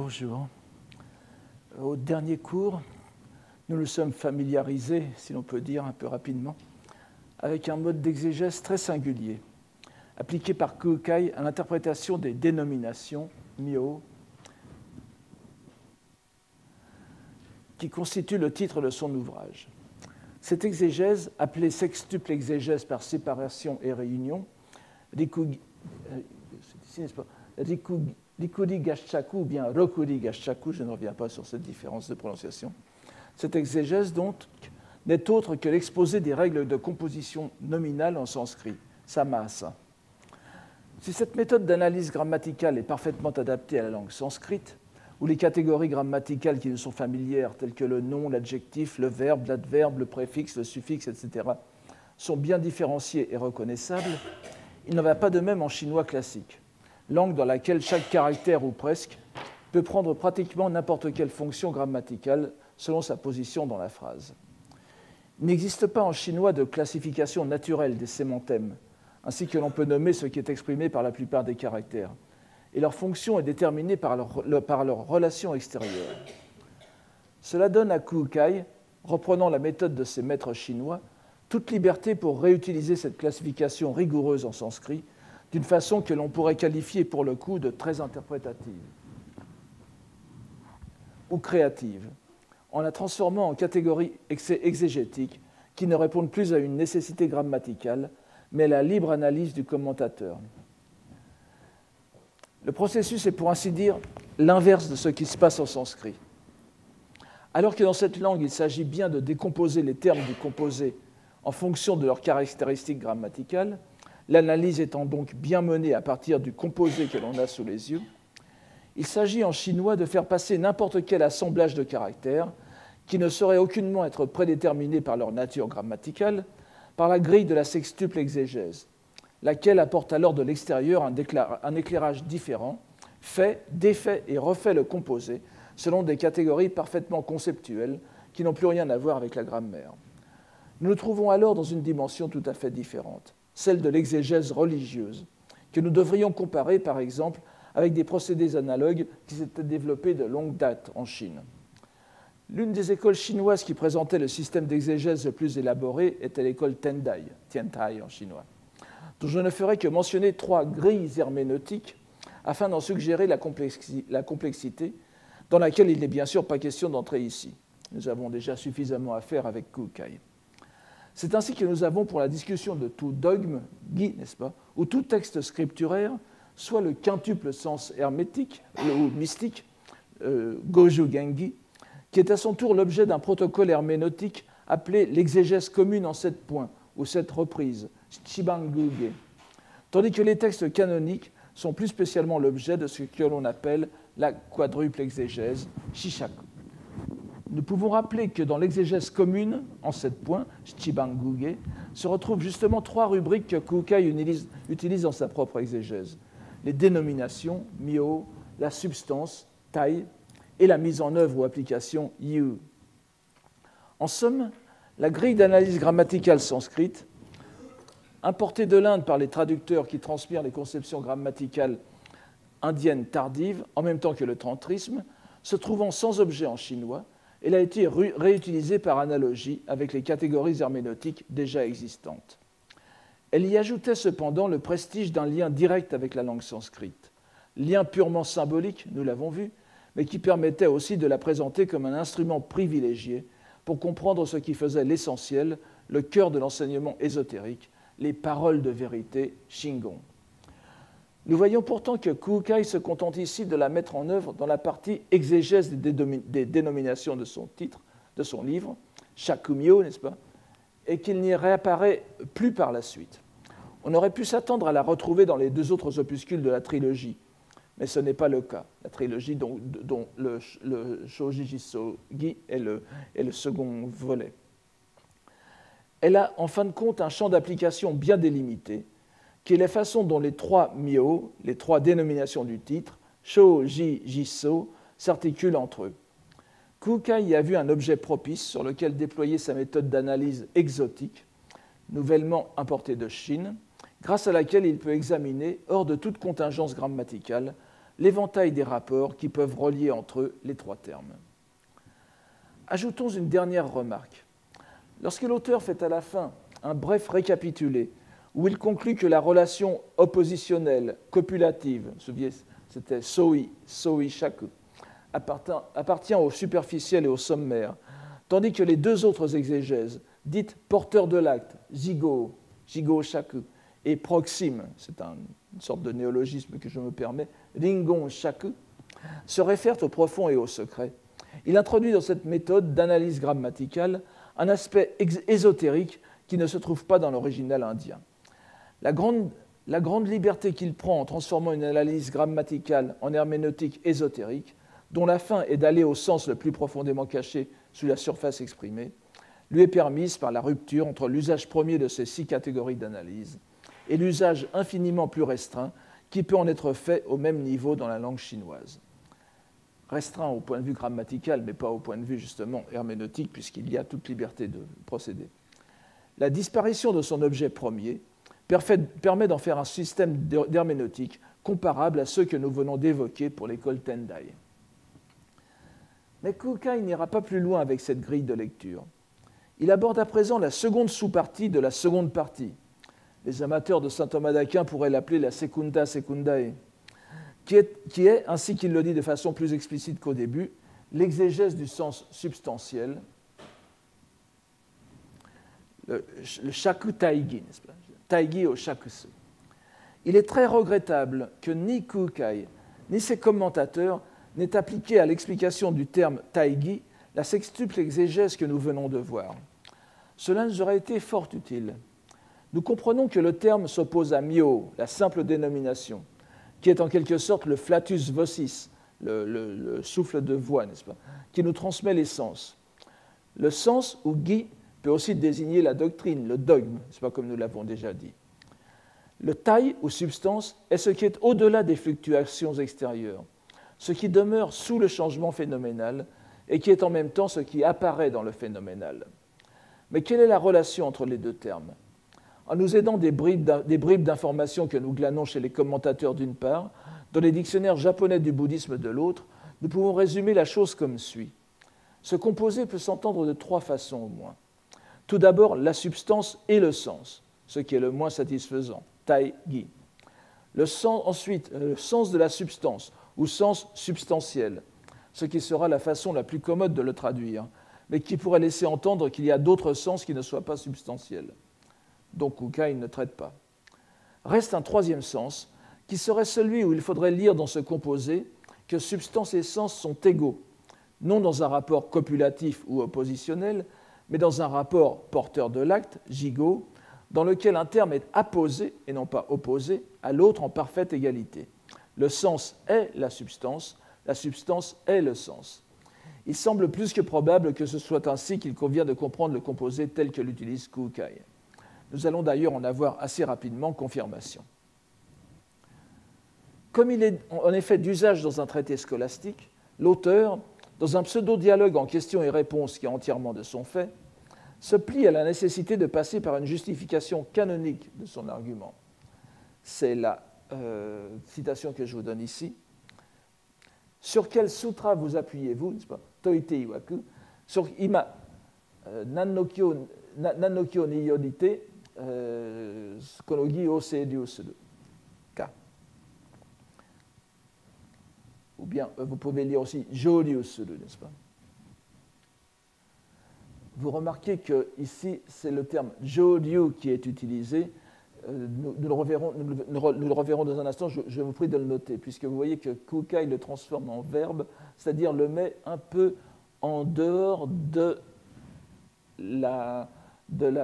Bonjour. Au dernier cours, nous nous sommes familiarisés, si l'on peut dire un peu rapidement, avec un mode d'exégèse très singulier, appliqué par Kukai à l'interprétation des dénominations, myo, qui constitue le titre de son ouvrage. Cette exégèse, appelée sextuple exégèse par séparation et réunion, Rikuri Gashaku ou bien Rokuri Gashaku, je ne reviens pas sur cette différence de prononciation. Cette exégèse, donc, n'est autre que l'exposé des règles de composition nominale en sanskrit, samasa. Si cette méthode d'analyse grammaticale est parfaitement adaptée à la langue sanskrite, où les catégories grammaticales qui nous sont familières, telles que le nom, l'adjectif, le verbe, l'adverbe, le préfixe, le suffixe, etc., sont bien différenciées et reconnaissables, il n'en va pas de même en chinois classique, langue dans laquelle chaque caractère, ou presque, peut prendre pratiquement n'importe quelle fonction grammaticale selon sa position dans la phrase. Il n'existe pas en chinois de classification naturelle des sémantèmes, ainsi que l'on peut nommer ce qui est exprimé par la plupart des caractères, et leur fonction est déterminée par leur relation extérieure. Cela donne à Kukai, reprenant la méthode de ses maîtres chinois, toute liberté pour réutiliser cette classification rigoureuse en sanskrit d'une façon que l'on pourrait qualifier pour le coup de très interprétative ou créative, en la transformant en catégories exégétiques qui ne répondent plus à une nécessité grammaticale, mais à la libre analyse du commentateur. Le processus est pour ainsi dire l'inverse de ce qui se passe en sanskrit. Alors que dans cette langue, il s'agit bien de décomposer les termes du composé en fonction de leurs caractéristiques grammaticales, l'analyse étant donc bien menée à partir du composé que l'on a sous les yeux, il s'agit en chinois de faire passer n'importe quel assemblage de caractères qui ne saurait aucunement être prédéterminé par leur nature grammaticale, par la grille de la sextuple exégèse, laquelle apporte alors de l'extérieur un éclairage différent, fait, défait et refait le composé selon des catégories parfaitement conceptuelles qui n'ont plus rien à voir avec la grammaire. Nous nous trouvons alors dans une dimension tout à fait différente, celle de l'exégèse religieuse, que nous devrions comparer par exemple avec des procédés analogues qui s'étaient développés de longue date en Chine. L'une des écoles chinoises qui présentait le système d'exégèse le plus élaboré était l'école Tendai, Tiantai en chinois, dont je ne ferai que mentionner 3 grilles herméneutiques afin d'en suggérer la complexité, dans laquelle il n'est bien sûr pas question d'entrer ici. Nous avons déjà suffisamment à faire avec Kukai. C'est ainsi que nous avons pour la discussion de tout dogme, gi, n'est-ce pas, ou tout texte scripturaire, soit le quintuple sens hermétique ou mystique, Goju Gengi, qui est à son tour l'objet d'un protocole herméneutique appelé l'exégèse commune en 7 points, ou 7 reprises, Chibanguge, tandis que les textes canoniques sont plus spécialement l'objet de ce que l'on appelle la quadruple exégèse, Shishaku. Nous pouvons rappeler que dans l'exégèse commune, en 7 points, Chibanguge, se retrouvent justement 3 rubriques que Kukai utilise dans sa propre exégèse. Les dénominations, myo, la substance, tai, et la mise en œuvre ou application, yu. En somme, la grille d'analyse grammaticale sanskrite, importée de l'Inde par les traducteurs qui transmirent les conceptions grammaticales indiennes tardives, en même temps que le tantrisme, se trouvant sans objet en chinois, elle a été réutilisée par analogie avec les catégories herméneutiques déjà existantes. Elle y ajoutait cependant le prestige d'un lien direct avec la langue sanskrite, lien purement symbolique, nous l'avons vu, mais qui permettait aussi de la présenter comme un instrument privilégié pour comprendre ce qui faisait l'essentiel, le cœur de l'enseignement ésotérique, les paroles de vérité, Shingon. Nous voyons pourtant que Kukai se contente ici de la mettre en œuvre dans la partie exégèse des dénominations de son titre, de son livre, Shakumyo, n'est-ce pas, et qu'il n'y réapparaît plus par la suite. On aurait pu s'attendre à la retrouver dans les 2 autres opuscules de la trilogie, mais ce n'est pas le cas. La trilogie dont le Shoji Jisogi est le second volet. Elle a en fin de compte un champ d'application bien délimité, qui est la façon dont les 3 myo, les 3 dénominations du titre, Shoji Jiso, s'articulent entre eux. Kukai y a vu un objet propice sur lequel déployer sa méthode d'analyse exotique, nouvellement importée de Chine, grâce à laquelle il peut examiner, hors de toute contingence grammaticale, l'éventail des rapports qui peuvent relier entre eux les trois termes. Ajoutons une dernière remarque. Lorsque l'auteur fait à la fin un bref récapitulé, où il conclut que la relation oppositionnelle, copulative, vous vous souvenez, c'était soi, shaku, appartient au superficiel et au sommaire, tandis que les deux autres exégèses, dites porteurs de l'acte, jigo shaku, et proxime, c'est une sorte de néologisme que je me permets, ringon shaku, se réfèrent au profond et au secret. Il introduit dans cette méthode d'analyse grammaticale un aspect ésotérique qui ne se trouve pas dans l'original indien. La grande liberté qu'il prend en transformant une analyse grammaticale en herméneutique ésotérique, dont la fin est d'aller au sens le plus profondément caché sous la surface exprimée, lui est permise par la rupture entre l'usage premier de ces 6 catégories d'analyse et l'usage infiniment plus restreint qui peut en être fait au même niveau dans la langue chinoise. Restreint au point de vue grammatical, mais pas au point de vue justement herméneutique, puisqu'il y a toute liberté de procéder. La disparition de son objet premier permet d'en faire un système d'herméneutique comparable à ceux que nous venons d'évoquer pour l'école Tendai. Mais Kukai n'ira pas plus loin avec cette grille de lecture. Il aborde à présent la seconde sous-partie de la seconde partie. Les amateurs de saint Thomas d'Aquin pourraient l'appeler la secunda secundae, qui est, ainsi qu'il le dit de façon plus explicite qu'au début, l'exégèse du sens substantiel, le shaku taigi, n'est-ce pas ? Taigi au shakusu. Il est très regrettable que ni Kukai, ni ses commentateurs n'aient appliqué à l'explication du terme taigi la sextuple exégèse que nous venons de voir. Cela nous aurait été fort utile. Nous comprenons que le terme s'oppose à myo, la simple dénomination, qui est en quelque sorte le flatus vocis, le souffle de voix, n'est-ce pas, qui nous transmet les sens. Le sens, ou gi, peut aussi désigner la doctrine, le dogme, c'est pas comme nous l'avons déjà dit. Le tai, ou substance, est ce qui est au-delà des fluctuations extérieures, ce qui demeure sous le changement phénoménal et qui est en même temps ce qui apparaît dans le phénoménal. Mais quelle est la relation entre les deux termes ? En nous aidant des bribes d'informations que nous glanons chez les commentateurs d'une part, dans les dictionnaires japonais du bouddhisme de l'autre, nous pouvons résumer la chose comme suit. Ce composé peut s'entendre de 3 façons au moins. Tout d'abord, la substance et le sens, ce qui est le moins satisfaisant, tai-gi. Ensuite, le sens de la substance, ou sens substantiel, ce qui sera la façon la plus commode de le traduire, mais qui pourrait laisser entendre qu'il y a d'autres sens qui ne soient pas substantiels. Donc Kukai ne traite pas. Reste un 3e sens, qui serait celui où il faudrait lire dans ce composé que substance et sens sont égaux, non dans un rapport copulatif ou oppositionnel, mais dans un rapport porteur de l'acte, jigo, dans lequel un terme est apposé, et non pas opposé, à l'autre en parfaite égalité. Le sens est la substance est le sens. Il semble plus que probable que ce soit ainsi qu'il convient de comprendre le composé tel que l'utilise Kukai. Nous allons d'ailleurs en avoir assez rapidement confirmation. Comme il est en effet d'usage dans un traité scolastique, l'auteur, dans un pseudo-dialogue en questions et réponses qui est entièrement de son fait, se plie à la nécessité de passer par une justification canonique de son argument. C'est la citation que je vous donne ici. Sur quel sutra vous appuyez-vous, n'est-ce pas ? Toite iwaku, sur ima nannokyo ni yonite konogi o seiryu suru ka. Ou bien vous pouvez lire aussi joryu suru, n'est-ce pas ? Vous remarquez que ici c'est le terme joryu qui est utilisé. Nous le reverrons dans un instant, je vous prie de le noter, puisque vous voyez que Kukai le transforme en verbe, c'est-à-dire le met un peu en dehors de la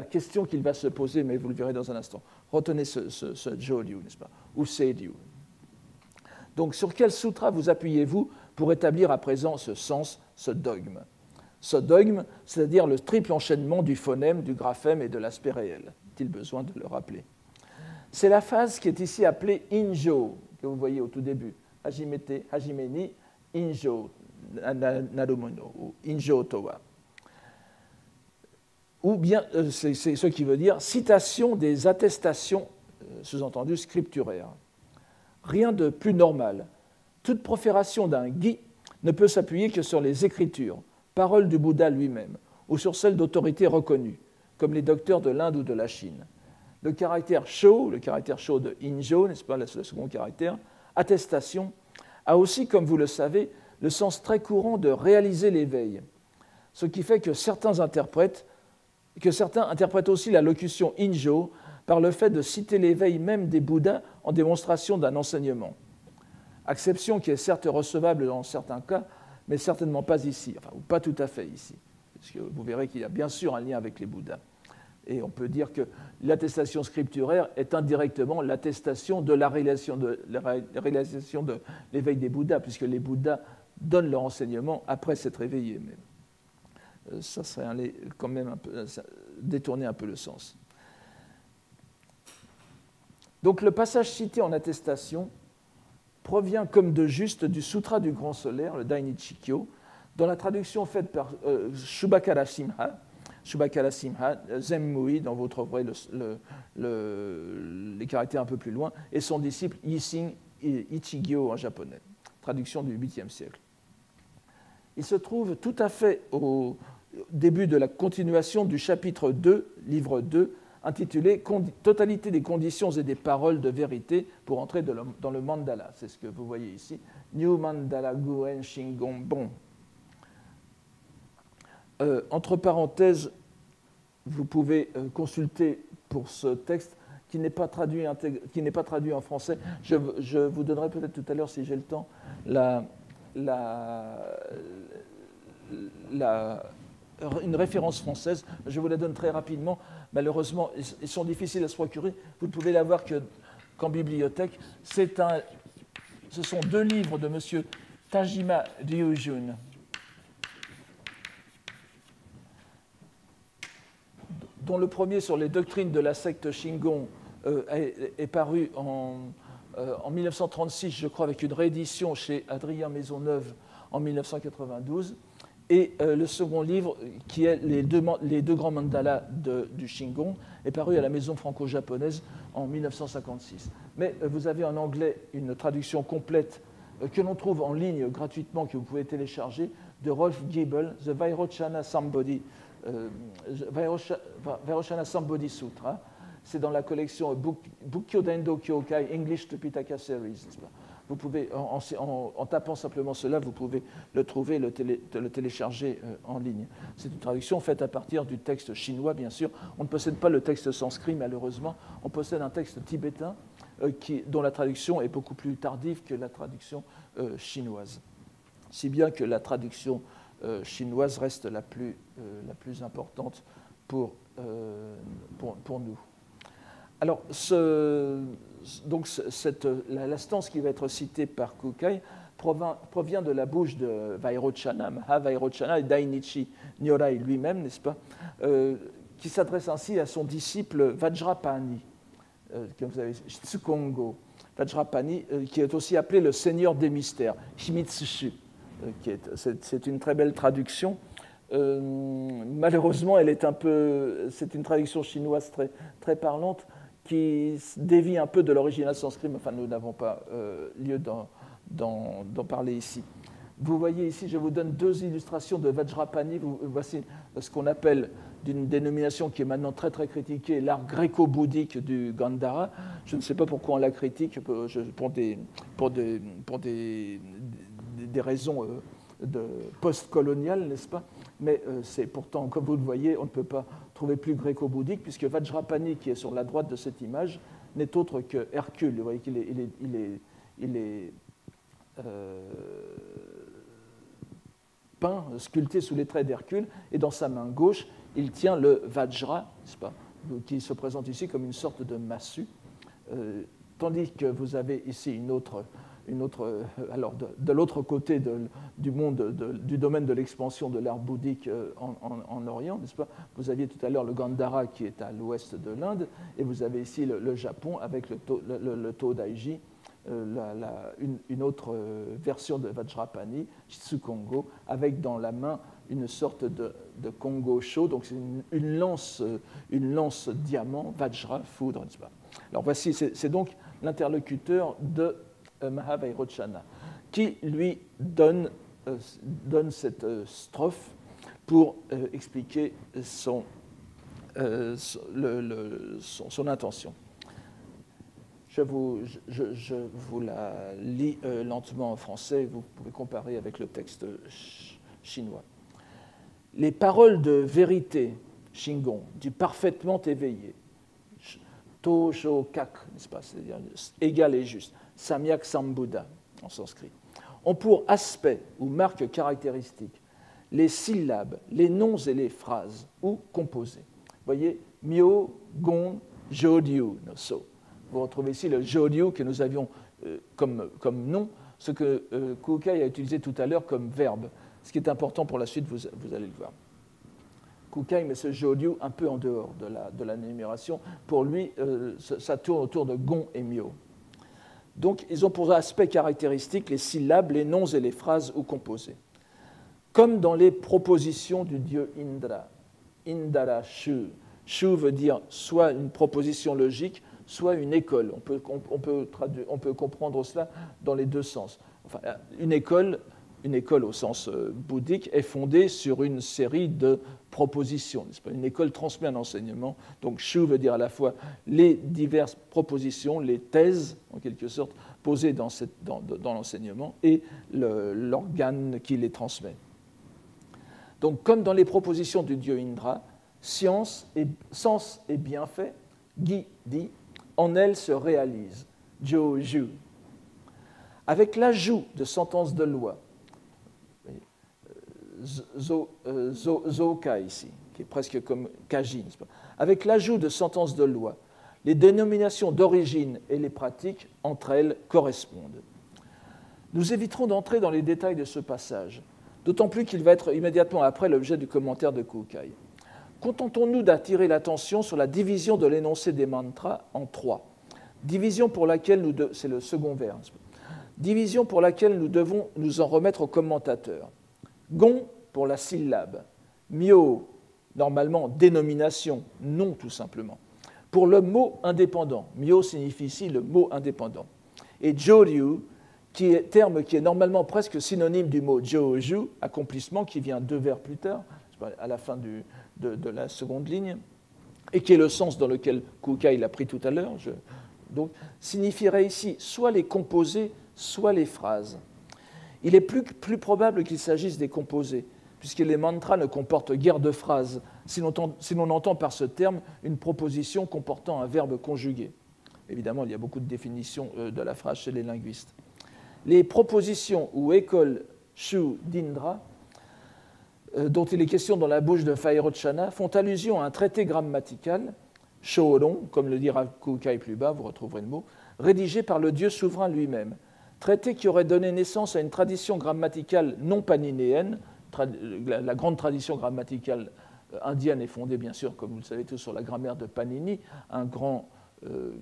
question qu'il va se poser, mais vous le verrez dans un instant. Retenez ce joryu, n'est-ce pas, ou seiryu. Donc, sur quel sutra vous appuyez-vous pour établir à présent ce sens, ce dogme ? Ce dogme, c'est-à-dire le triple enchaînement du phonème, du graphème et de l'aspect réel. Est-il besoin de le rappeler ? C'est la phase qui est ici appelée injo, que vous voyez au tout début. Hajimete, hajime ni injo narumono, ou injo towa. Ou bien, c'est ce qui veut dire citation des attestations, sous-entendu scripturaires. Rien de plus normal. Toute profération d'un gi ne peut s'appuyer que sur les écritures, paroles du Bouddha lui-même, ou sur celles d'autorités reconnues, comme les docteurs de l'Inde ou de la Chine. Le caractère sho de injo, n'est-ce pas, le second caractère, attestation, a aussi, comme vous le savez, le sens très courant de réaliser l'éveil, ce qui fait que certains interprètent aussi la locution injo par le fait de citer l'éveil même des Bouddhas en démonstration d'un enseignement. Acception qui est certes recevable dans certains cas, mais certainement pas ici, enfin, ou pas tout à fait ici, parce que vous verrez qu'il y a bien sûr un lien avec les Bouddhas. Et on peut dire que l'attestation scripturaire est indirectement l'attestation de la réalisation de l'éveil des Bouddhas, puisque les Bouddhas donnent leur enseignement après s'être éveillés. Mais ça serait aller quand même détourner un peu le sens. Donc le passage cité en attestation provient comme de juste du Sutra du Grand Solaire, le Dainichikyo, dont la traduction faite par Shubhakara Simha, Zemmui, dont vous trouverez les caractères un peu plus loin, et son disciple Yissing Ichigyo en japonais, traduction du 8e siècle. Il se trouve tout à fait au début de la continuation du chapitre 2, livre 2, intitulé « Totalité des conditions et des paroles de vérité pour entrer dans le mandala ». C'est ce que vous voyez ici. New Mandala Guen Shingon Bon. Entre parenthèses, vous pouvez consulter pour ce texte qui n'est pas traduit en français. Je vous donnerai peut-être tout à l'heure, si j'ai le temps, une référence française. Je vous la donne très rapidement. Malheureusement, ils sont difficiles à se procurer. Vous ne pouvez l'avoir qu'en bibliothèque. Ce sont 2 livres de M. Tajima Ryujun, dont le premier sur les doctrines de la secte Shingon est paru en 1936, je crois, avec une réédition chez Adrien Maisonneuve en 1992, et le second livre, qui est les deux grands mandalas du Shingon, est paru à la Maison franco-japonaise en 1956. Mais vous avez en anglais une traduction complète que l'on trouve en ligne gratuitement, que vous pouvez télécharger, de Rolf Giebel, The Vairochana Sambodhi Sutra. C'est dans la collection Bukkyo Dendo Kyokai English Tripitaka Series. Vous pouvez, en tapant simplement cela, vous pouvez le trouver, le télécharger en ligne. C'est une traduction faite à partir du texte chinois, bien sûr. On ne possède pas le texte sanskrit, malheureusement. On possède un texte tibétain dont la traduction est beaucoup plus tardive que la traduction chinoise. Si bien que la traduction chinoise reste la plus importante pour nous. Alors, la stance qui va être citée par Kukai provient de la bouche de Vairochana, Maha Vairochana et Dainichi Nyorai lui-même, n'est-ce pas, qui s'adresse ainsi à son disciple Vajrapani, que vous avez, Shitsukongo, Vajrapani, qui est aussi appelé le Seigneur des mystères, Shimitsushu. C'est une très belle traduction. Malheureusement, c'est une traduction chinoise très, très parlante qui dévie un peu de l'original sanskrit, mais enfin, nous n'avons pas lieu d'en parler ici. Vous voyez ici, je vous donne 2 illustrations de Vajrapani. Voici ce qu'on appelle, d'une dénomination qui est maintenant très très critiquée, l'art gréco-bouddhique du Gandhara. Je ne sais pas pourquoi on la critique, pour des raisons post-coloniales, n'est-ce pas? Mais c'est pourtant, comme vous le voyez, on ne peut pas trouver plus gréco-bouddhique, puisque Vajrapani, qui est sur la droite de cette image, n'est autre que Hercule. Vous voyez qu'il est peint, sculpté sous les traits d'Hercule, et dans sa main gauche, il tient le Vajra, n'est-ce pas, qui se présente ici comme une sorte de massue, tandis que vous avez ici une autre alors de l'autre côté du monde, du domaine de l'expansion de l'art bouddhique en Orient, n'est-ce pas? Vous aviez tout à l'heure le Gandhara qui est à l'ouest de l'Inde, et vous avez ici le Japon avec le Todaiji, une autre version de Vajrapani, Shitsukongo, avec dans la main une sorte de Kongo Sho, donc c'est une lance diamant, Vajra, foudre, n'est-ce pas? Alors voici, c'est donc l'interlocuteur de Maha Vairochana, qui lui donne cette strophe pour expliquer son intention. Je vous la lis lentement en français, vous pouvez comparer avec le texte chinois. Les paroles de vérité, Shingon, du parfaitement éveillé, To Sho Kak, n'est-ce pas, c'est-à-dire égal et juste, Samyak Sambuddha en sanskrit, ont pour aspect ou marque caractéristique les syllabes, les noms et les phrases ou composés. Vous voyez, Myo, Gon, Jodyu, no So. Vous retrouvez ici le Jodyu que nous avions comme nom, ce que Kukai a utilisé tout à l'heure comme verbe. Ce qui est important pour la suite, vous allez le voir. Kukai met ce Jodyu un peu en dehors de la numération. Pour lui, ça tourne autour de Gon et Myo. Donc, ils ont pour aspect caractéristique les syllabes, les noms et les phrases ou composés. Comme dans les propositions du dieu Indra. Indara Shu. Shu veut dire soit une proposition logique, soit une école. On peut comprendre cela dans les deux sens. Enfin, une école au sens bouddhique est fondée sur une série de propositions. N'est-ce pas ? Une école transmet un enseignement. Donc, Shu veut dire à la fois les diverses propositions, les thèses, en quelque sorte, posées dans l'enseignement et l'organe qui les transmet. Donc, comme dans les propositions du dieu Indra, sens et bienfait, Gi dit, en elle se réalise, Jo-ju. Avec l'ajout de sentences de loi, Zoka ici, qui est presque comme Kaji, n'est-ce pas ? Avec l'ajout de sentences de loi, les dénominations d'origine et les pratiques entre elles correspondent. Nous éviterons d'entrer dans les détails de ce passage, d'autant plus qu'il va être immédiatement après l'objet du commentaire de Kukai. Contentons-nous d'attirer l'attention sur la division de l'énoncé des mantras en trois. Division pour laquelle c'est le second vers. Division pour laquelle nous devons nous en remettre au commentateur. Gon pour la syllabe. Myo, normalement dénomination, nom tout simplement. Pour le mot indépendant. Myo signifie ici le mot indépendant. Et Joryu, terme qui est normalement presque synonyme du mot Joju, accomplissement, qui vient 2 vers plus tard, à la fin de la seconde ligne, et qui est le sens dans lequel Kukai l'a pris tout à l'heure, donc signifierait ici soit les composés, soit les phrases. Il est plus probable qu'il s'agisse des composés, puisque les mantras ne comportent guère de phrases, si l'on entend par ce terme une proposition comportant un verbe conjugué. Évidemment, il y a beaucoup de définitions de la phrase chez les linguistes. Les propositions ou écoles Shu d'Indra, dont il est question dans la bouche de Vairocana, font allusion à un traité grammatical, Shoron, comme le dira Kukai plus bas, vous retrouverez le mot, rédigé par le dieu souverain lui-même. Traité qui aurait donné naissance à une tradition grammaticale non paninéenne. La grande tradition grammaticale indienne est fondée, bien sûr, comme vous le savez tous, sur la grammaire de Panini, un grand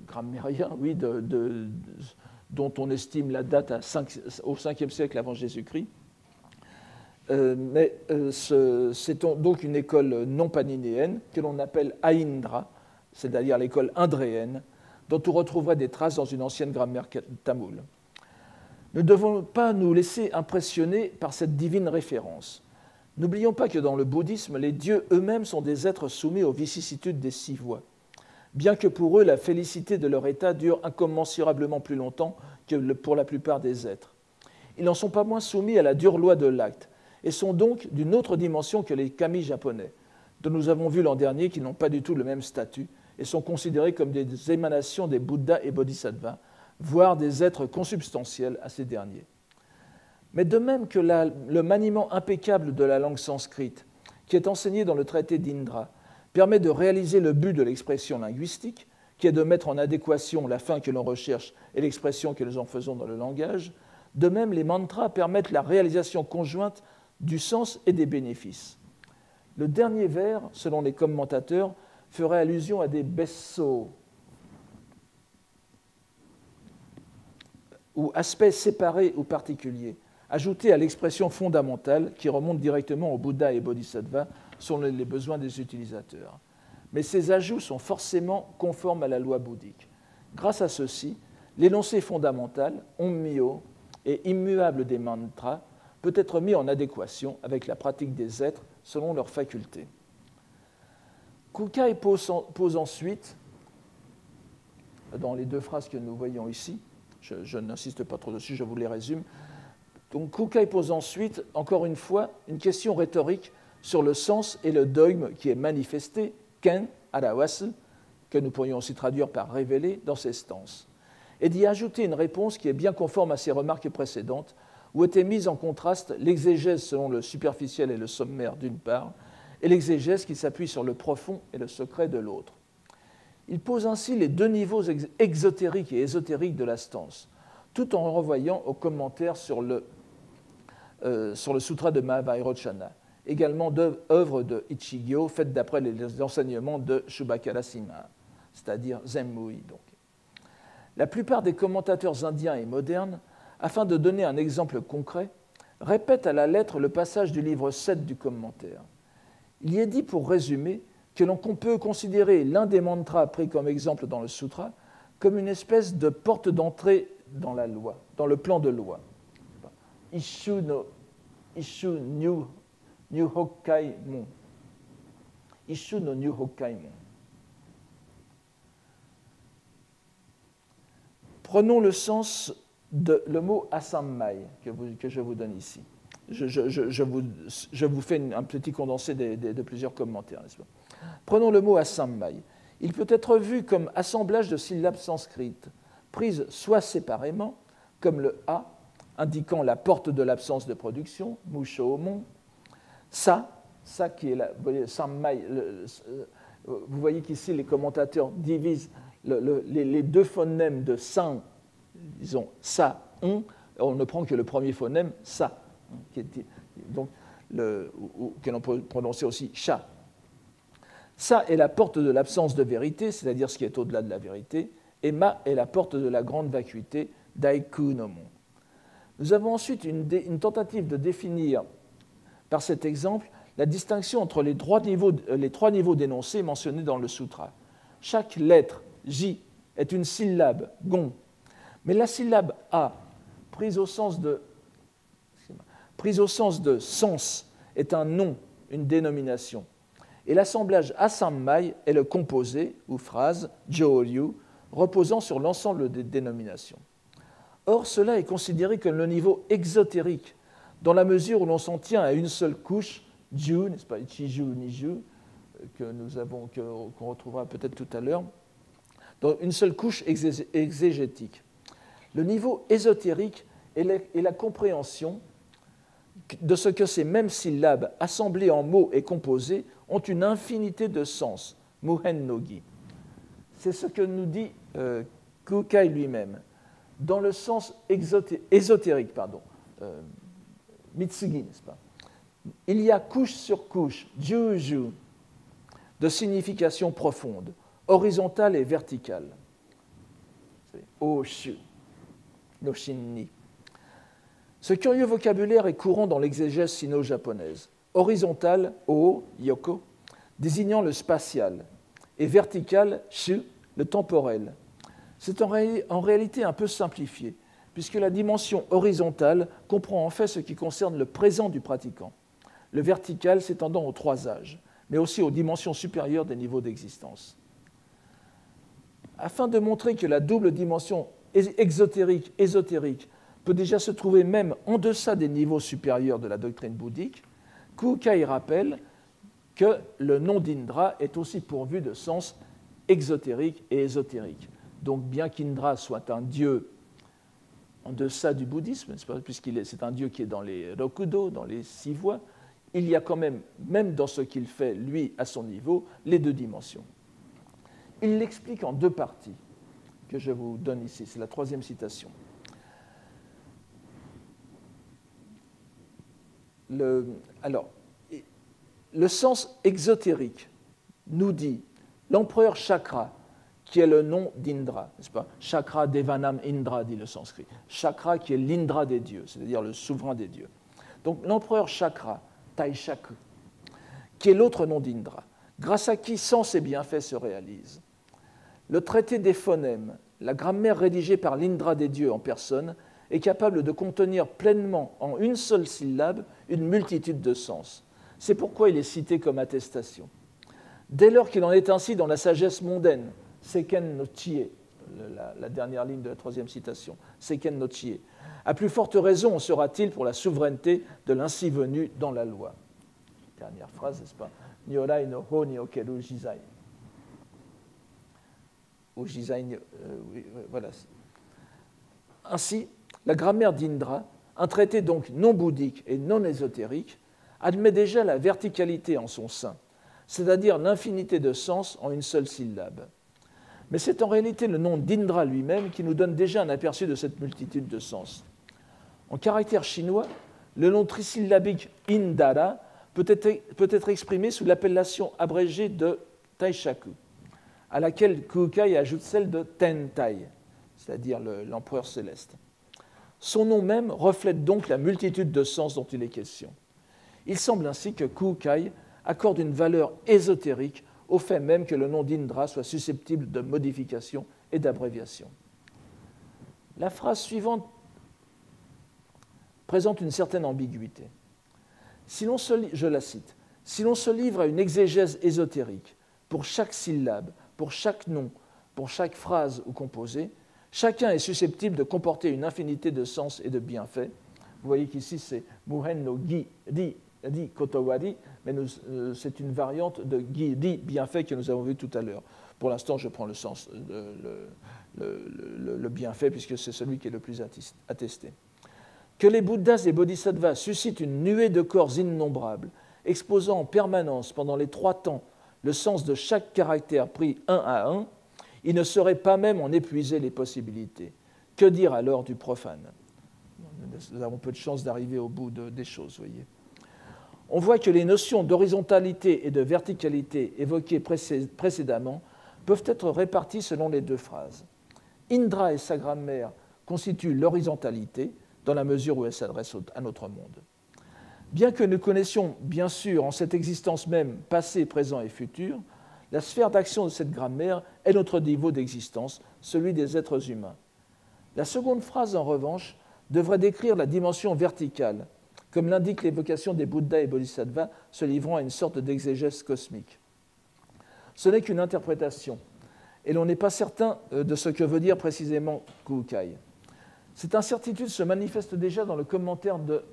grammairien, oui, dont on estime la date au 5e siècle avant Jésus-Christ. Mais c'est donc une école non paninéenne que l'on appelle Aindra, c'est-à-dire l'école indréenne, dont on retrouverait des traces dans une ancienne grammaire tamoule. Nous ne devons pas nous laisser impressionner par cette divine référence. N'oublions pas que dans le bouddhisme, les dieux eux-mêmes sont des êtres soumis aux vicissitudes des 6 voies, bien que pour eux, la félicité de leur état dure incommensurablement plus longtemps que pour la plupart des êtres. Ils n'en sont pas moins soumis à la dure loi de l'acte, et sont donc d'une autre dimension que les kami japonais, dont nous avons vu l'an dernier qu'ils n'ont pas du tout le même statut et sont considérés comme des émanations des Bouddhas et Bodhisattvas, voire des êtres consubstantiels à ces derniers. Mais de même que le maniement impeccable de la langue sanskrite, qui est enseigné dans le traité d'Indra, permet de réaliser le but de l'expression linguistique, qui est de mettre en adéquation la fin que l'on recherche et l'expression que nous en faisons dans le langage, de même les mantras permettent la réalisation conjointe du sens et des bénéfices. Le dernier vers, selon les commentateurs, ferait allusion à des besso, ou aspects séparés ou particuliers, ajoutés à l'expression fondamentale qui remonte directement au Bouddha et Bodhisattva selon les besoins des utilisateurs. Mais ces ajouts sont forcément conformes à la loi bouddhique. Grâce à ceci, l'énoncé fondamental, Om Myo, et immuable des mantras peut être mis en adéquation avec la pratique des êtres selon leurs facultés. Kukai pose ensuite, dans les deux phrases que nous voyons ici, je n'insiste pas trop dessus, je vous les résume. Donc Kukai pose ensuite, encore une fois, une question rhétorique sur le sens et le dogme qui est manifesté, ken, arawasu, que nous pourrions aussi traduire par révéler, dans ces stances, et d'y ajouter une réponse qui est bien conforme à ses remarques précédentes, où était mise en contraste l'exégèse selon le superficiel et le sommaire d'une part, et l'exégèse qui s'appuie sur le profond et le secret de l'autre. Il pose ainsi les deux niveaux exotériques et ésotériques de la stance, tout en renvoyant aux commentaires sur le sutra de Mahavairochana, également œuvre de Ichigyo, faite d'après les enseignements de Shubhakarasima, c'est-à-dire Zenmui. Donc. La plupart des commentateurs indiens et modernes, afin de donner un exemple concret, répètent à la lettre le passage du livre 7 du commentaire. Il y est dit, pour résumer, que l'on peut considérer l'un des mantras pris comme exemple dans le sutra comme une espèce de porte d'entrée dans la loi, dans le plan de loi. Ishu New Hokkai Mon. Ishu no New Hokkai Mon. Prenons le sens de le mot asammai que je vous donne ici. Je vous fais un petit condensé de plusieurs commentaires. N'est-ce pas ? Prenons le mot asammai. Il peut être vu comme assemblage de syllabes sanskrites, prises soit séparément, comme le a, indiquant la porte de l'absence de production, musho-mon, sa qui est la, sammai, vous voyez qu'ici les commentateurs divisent les deux phonèmes de san, disons sa, on ne prend que le premier phonème, sa, donc que l'on peut prononcer aussi sha. Sa est la porte de l'absence de vérité, c'est-à-dire ce qui est au-delà de la vérité, et ma est la porte de la grande vacuité, daiku no mon. Nous avons ensuite une tentative de définir, par cet exemple, la distinction entre les trois niveaux d'énoncés mentionnés dans le sutra. Chaque lettre, J, est une syllabe, gon, mais la syllabe A, prise au sens de sens, est un nom, une dénomination. Et l'assemblage asammai est le composé, ou phrase, jōryu, reposant sur l'ensemble des dénominations. Or, cela est considéré comme le niveau exotérique, dans la mesure où l'on s'en tient à une seule couche, ju, n'est-ce pas, ichiju, niju, qu'on retrouvera peut-être tout à l'heure, dans une seule couche exégétique. Le niveau ésotérique est la compréhension de ce que ces mêmes syllabes, assemblées en mots et composées, ont une infinité de sens, muhen no-gi. C'est ce que nous dit Kukai lui-même, dans le sens ésotérique, Mitsugi, n'est-ce pas ? Il y a couche sur couche, juju, de signification profonde, horizontale et verticale. Oshu, no shinni. Ce curieux vocabulaire est courant dans l'exégèse sino-japonaise. Horizontal, o, yoko, désignant le spatial, et vertical, shu, le temporel. C'est en réalité un peu simplifié, puisque la dimension horizontale comprend en fait ce qui concerne le présent du pratiquant, le vertical s'étendant aux trois âges, mais aussi aux dimensions supérieures des niveaux d'existence. Afin de montrer que la double dimension exotérique-ésotérique peut déjà se trouver même en deçà des niveaux supérieurs de la doctrine bouddhique, Kukai rappelle que le nom d'Indra est aussi pourvu de sens exotérique et ésotérique. Donc, bien qu'Indra soit un dieu en deçà du bouddhisme, c'est un dieu qui est dans les Rokudo, dans les 6 voies, il y a quand même dans ce qu'il fait, lui, à son niveau, les deux dimensions. Il l'explique en 2 parties, que je vous donne ici. C'est la 3e citation. Le sens exotérique nous dit l'empereur Chakra, qui est le nom d'Indra, n'est-ce pas ? Chakra Devanam Indra, dit le sanskrit. Chakra qui est l'Indra des dieux, c'est-à-dire le souverain des dieux. Donc l'empereur Chakra, Taishaku, qui est l'autre nom d'Indra, grâce à qui sens et bienfaits se réalisent. Le traité des phonèmes, la grammaire rédigée par l'Indra des dieux en personne, est capable de contenir pleinement en une seule syllabe une multitude de sens. C'est pourquoi il est cité comme attestation. Dès lors qu'il en est ainsi dans la sagesse mondaine, Seiken no Chie, la dernière ligne de la troisième citation, Seiken no Chie, à plus forte raison en sera-t-il pour la souveraineté de l'ainsi venu dans la loi. Dernière phrase, n'est-ce pas? Nyorai no ho ni okeru jizai. Ou jizai, voilà. Ainsi, la grammaire d'Indra, un traité donc non bouddhique et non ésotérique, admet déjà la verticalité en son sein, c'est-à-dire l'infinité de sens en une seule syllabe. Mais c'est en réalité le nom d'Indra lui-même qui nous donne déjà un aperçu de cette multitude de sens. En caractère chinois, le nom trisyllabique Indara peut être exprimé sous l'appellation abrégée de Taishaku, à laquelle Kukai ajoute celle de Tentai, c'est-à-dire l'empereur céleste. Son nom même reflète donc la multitude de sens dont il est question. Il semble ainsi que Kukai accorde une valeur ésotérique au fait même que le nom d'Indra soit susceptible de modification et d'abréviation. La phrase suivante présente une certaine ambiguïté. Je la cite, « Si l'on se livre à une exégèse ésotérique, pour chaque syllabe, pour chaque nom, pour chaque phrase ou composé, chacun est susceptible de comporter une infinité de sens et de bienfaits. » Vous voyez qu'ici, c'est Muhen no Gi Di Kotowari, mais c'est une variante de Gi Di bienfait que nous avons vu tout à l'heure. Pour l'instant, je prends le sens, le bienfait, puisque c'est celui qui est le plus attesté. Que les Bouddhas et Bodhisattvas suscitent une nuée de corps innombrables, exposant en permanence pendant les 3 temps le sens de chaque caractère pris un à un, il ne saurait pas même en épuiser les possibilités. Que dire alors du profane? Nous avons peu de chance d'arriver au bout des choses, voyez. On voit que les notions d'horizontalité et de verticalité évoquées précédemment peuvent être réparties selon les 2 phrases. Indra et sa grammaire constituent l'horizontalité, dans la mesure où elle s'adresse à notre monde. Bien que nous connaissions bien sûr en cette existence même passé, présent et futur, la sphère d'action de cette grammaire est notre niveau d'existence, celui des êtres humains. La seconde phrase, en revanche, devrait décrire la dimension verticale, comme l'indique l'évocation des Bouddhas et Bodhisattvas se livrant à une sorte d'exégèse cosmique. Ce n'est qu'une interprétation, et l'on n'est pas certain de ce que veut dire précisément Kukai. Cette incertitude se manifeste déjà dans le commentaire de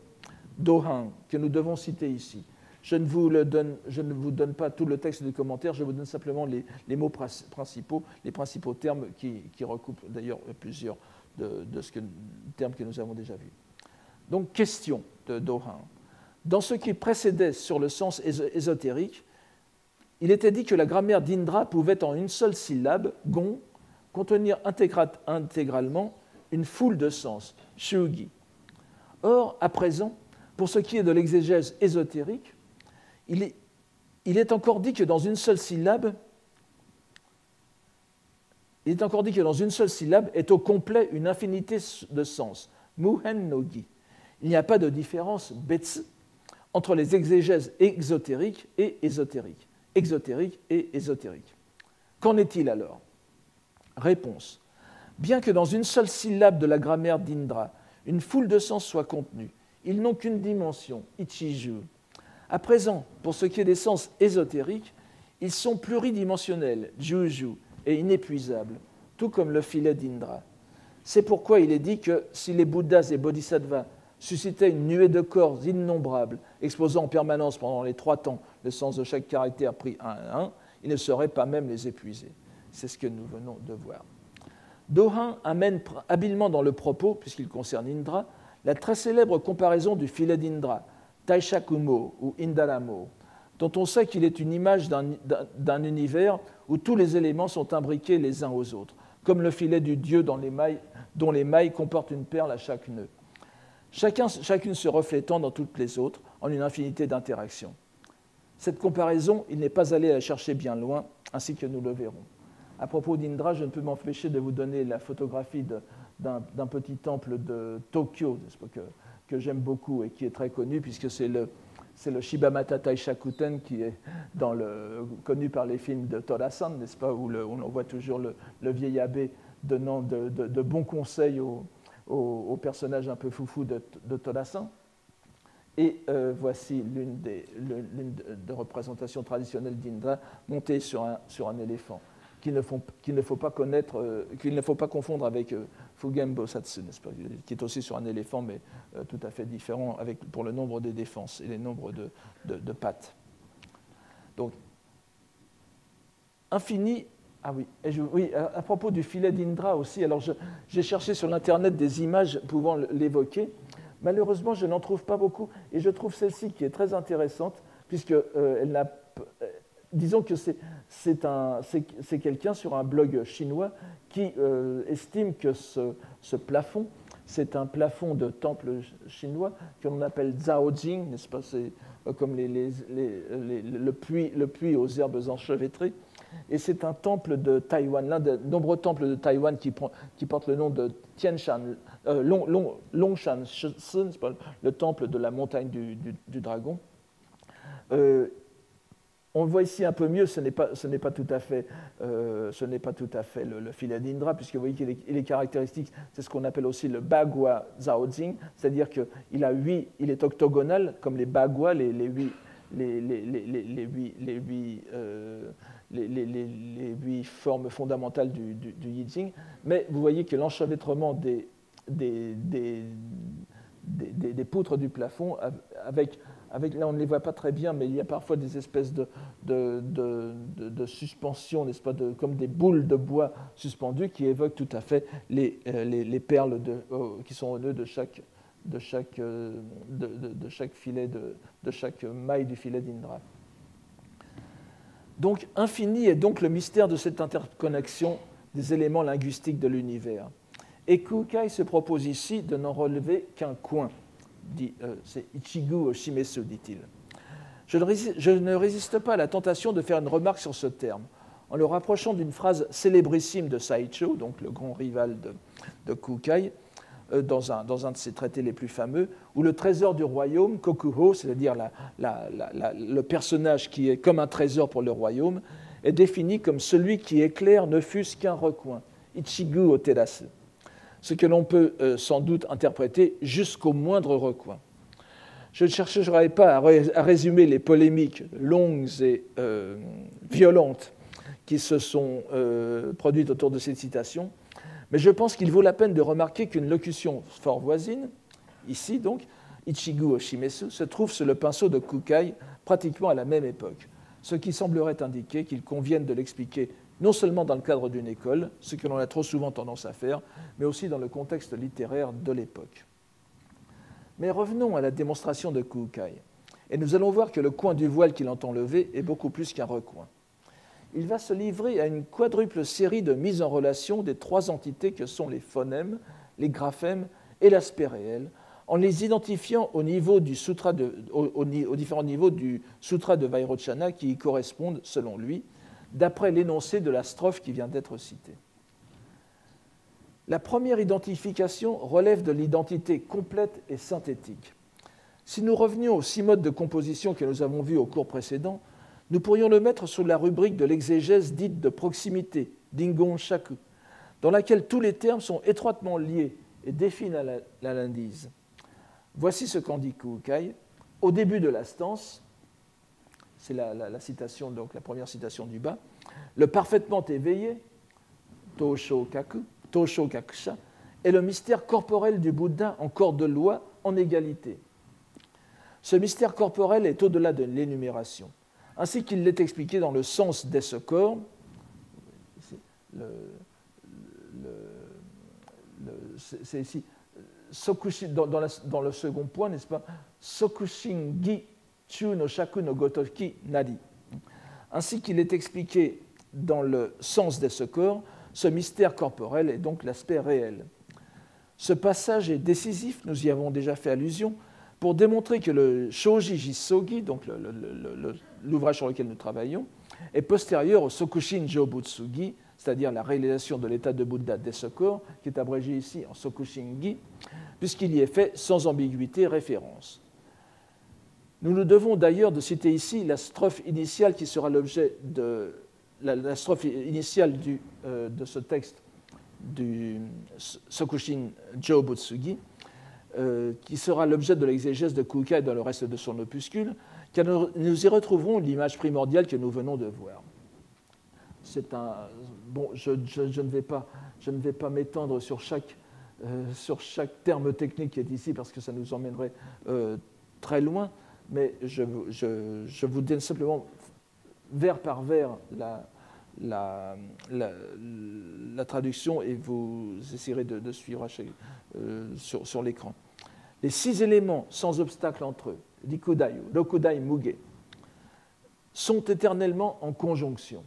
Dohan, que nous devons citer ici. Je ne vous donne pas tout le texte du commentaire, je vous donne simplement les mots principaux, les principaux termes qui recoupent d'ailleurs plusieurs termes que nous avons déjà vus. Donc, question de Dohan. Dans ce qui précédait sur le sens ésotérique, il était dit que la grammaire d'Indra pouvait en une seule syllabe, gon, contenir intégralement une foule de sens, shugi. Or, à présent, pour ce qui est de l'exégèse ésotérique, il est encore dit que dans une seule syllabe, est au complet une infinité de sens, muhen no gi. Il n'y a pas de différence betsu entre les exégèses exotériques et ésotériques. Exotérique et ésotérique. Qu'en est-il alors? Réponse. Bien que dans une seule syllabe de la grammaire d'Indra, une foule de sens soit contenue, ils n'ont qu'une dimension, ichiju. À présent, pour ce qui est des sens ésotériques, ils sont pluridimensionnels, juju, et inépuisables, tout comme le filet d'Indra. C'est pourquoi il est dit que si les Bouddhas et Bodhisattvas suscitaient une nuée de corps innombrables, exposant en permanence pendant les 3 temps le sens de chaque caractère pris un à un, ils ne sauraient pas même les épuiser. C'est ce que nous venons de voir. Dohan amène habilement dans le propos, puisqu'il concerne Indra, la très célèbre comparaison du filet d'Indra, Taishakumo ou Indaramo, dont on sait qu'il est une image d'un univers où tous les éléments sont imbriqués les uns aux autres, comme le filet du dieu dont les mailles comportent une perle à chaque nœud. Chacune se reflétant dans toutes les autres en une infinité d'interactions. Cette comparaison, il n'est pas allé la chercher bien loin, ainsi que nous le verrons. À propos d'Indra, je ne peux m'empêcher de vous donner la photographie d'un petit temple de Tokyo, que j'aime beaucoup et qui est très connu, puisque c'est le Shibamata Taishakuten qui est connu par les films de Tora-san, n'est-ce pas, où on voit toujours le vieil abbé donnant de bons conseils au personnage un peu foufou de Tolasan. Et voici l'une des représentations traditionnelles d'Indra montée sur un éléphant, qu'il ne faut pas confondre avec Fugen Bosatsu, qui est aussi sur un éléphant, mais tout à fait différent pour le nombre des défenses et les nombres de pattes. Donc, infini. Ah oui, à propos du filet d'Indra aussi, alors j'ai cherché sur l'Internet des images pouvant l'évoquer. Malheureusement, je n'en trouve pas beaucoup, et je trouve celle-ci qui est très intéressante, puisque disons que c'est quelqu'un sur un blog chinois qui estime que ce plafond, c'est un plafond de temple chinois qu'on appelle Zaojing, n'est-ce pas? C'est comme le puits aux herbes enchevêtrées. Et c'est un temple de Taïwan, l'un des nombreux temples de Taïwan qui porte le nom de Tianshan, Longshan Sun, le temple de la montagne du dragon. On le voit ici un peu mieux, ce n'est pas tout à fait le filet d'Indra, puisque vous voyez qu'il est caractéristique, c'est ce qu'on appelle aussi le Bagua Zaojing, c'est-à-dire qu'il est octogonal, comme les Bagua, les huit formes fondamentales du Yijing, mais vous voyez que l'enchevêtrement des poutres du plafond, là on ne les voit pas très bien, mais il y a parfois des espèces de suspensions, n'est-ce pas, comme des boules de bois suspendues qui évoquent tout à fait les perles qui sont au nœud de chaque filet, de chaque maille du filet d'Indra. Donc, infini est donc le mystère de cette interconnexion des éléments linguistiques de l'univers. Et Kukai se propose ici de n'en relever qu'un coin. C'est Ichigu Oshimesu, dit-il. Je ne résiste pas à la tentation de faire une remarque sur ce terme, en le rapprochant d'une phrase célébrissime de Saicho, donc le grand rival de Kukai, dans un de ses traités les plus fameux, où le trésor du royaume, Kokuho, c'est-à-dire le personnage qui est comme un trésor pour le royaume, est défini comme celui qui éclaire ne fût-ce qu'un recoin, Ichigu o Terasu, ce que l'on peut sans doute interpréter jusqu'au moindre recoin. Je ne chercherai pas à résumer les polémiques longues et violentes qui se sont produites autour de cette citation, mais je pense qu'il vaut la peine de remarquer qu'une locution fort voisine, ici donc, Ichigu Oshimesu, se trouve sur le pinceau de Kukai pratiquement à la même époque, ce qui semblerait indiquer qu'il convienne de l'expliquer non seulement dans le cadre d'une école, ce que l'on a trop souvent tendance à faire, mais aussi dans le contexte littéraire de l'époque. Mais revenons à la démonstration de Kukai, et nous allons voir que le coin du voile qu'il entend lever est beaucoup plus qu'un recoin. Il va se livrer à une quadruple série de mises en relation des trois entités que sont les phonèmes, les graphèmes et l'aspect réel, en les identifiant aux différents niveaux du Sutra de Vairochana qui y correspondent, selon lui, d'après l'énoncé de la strophe qui vient d'être citée. La première identification relève de l'identité complète et synthétique. Si nous revenions aux 6 modes de composition que nous avons vus au cours précédent, nous pourrions le mettre sous la rubrique de l'exégèse dite de proximité, Dingon Shaku, dans laquelle tous les termes sont étroitement liés et définissent la lindise. Voici ce qu'en dit Kukai. Au début de la stance, c'est la citation, donc la première citation du bas, le parfaitement éveillé, Tosho Kakusha, est le mystère corporel du Bouddha en corps de loi, en égalité. Ce mystère corporel est au-delà de l'énumération. Ainsi qu'il l'est expliqué dans le sens de ce corps, c'est ici, dans le second point, n'est-ce pas, Sokushin-gi chu no shaku no gotoki nari. Ainsi qu'il est expliqué dans le sens de ce corps, ce mystère corporel est donc l'aspect réel. Ce passage est décisif, nous y avons déjà fait allusion, pour démontrer que le Shoji Jisogi, donc l'ouvrage sur lequel nous travaillons, est postérieur au Sokushin Jobutsugi, c'est-à-dire la réalisation de l'état de Bouddha dès ce corps, qui est abrégé ici en Sokushin-gi, puisqu'il y est fait sans ambiguïté référence. Nous nous devons d'ailleurs de citer ici la strophe initiale qui sera l'objet de la strophe initiale de ce texte du Sokushin Jo Butsugi, qui sera l'objet de l'exégèse de Kukai dans le reste de son opuscule, car nous y retrouverons l'image primordiale que nous venons de voir. C'est un, bon, je ne vais pas m'étendre sur chaque terme technique qui est ici, parce que ça nous emmènerait très loin, mais je vous donne simplement vers par vers la traduction, et vous essayerez de suivre sur l'écran. Les 6 éléments sans obstacle entre eux, Rikudayu, Rokudai Muge, sont éternellement en conjonction.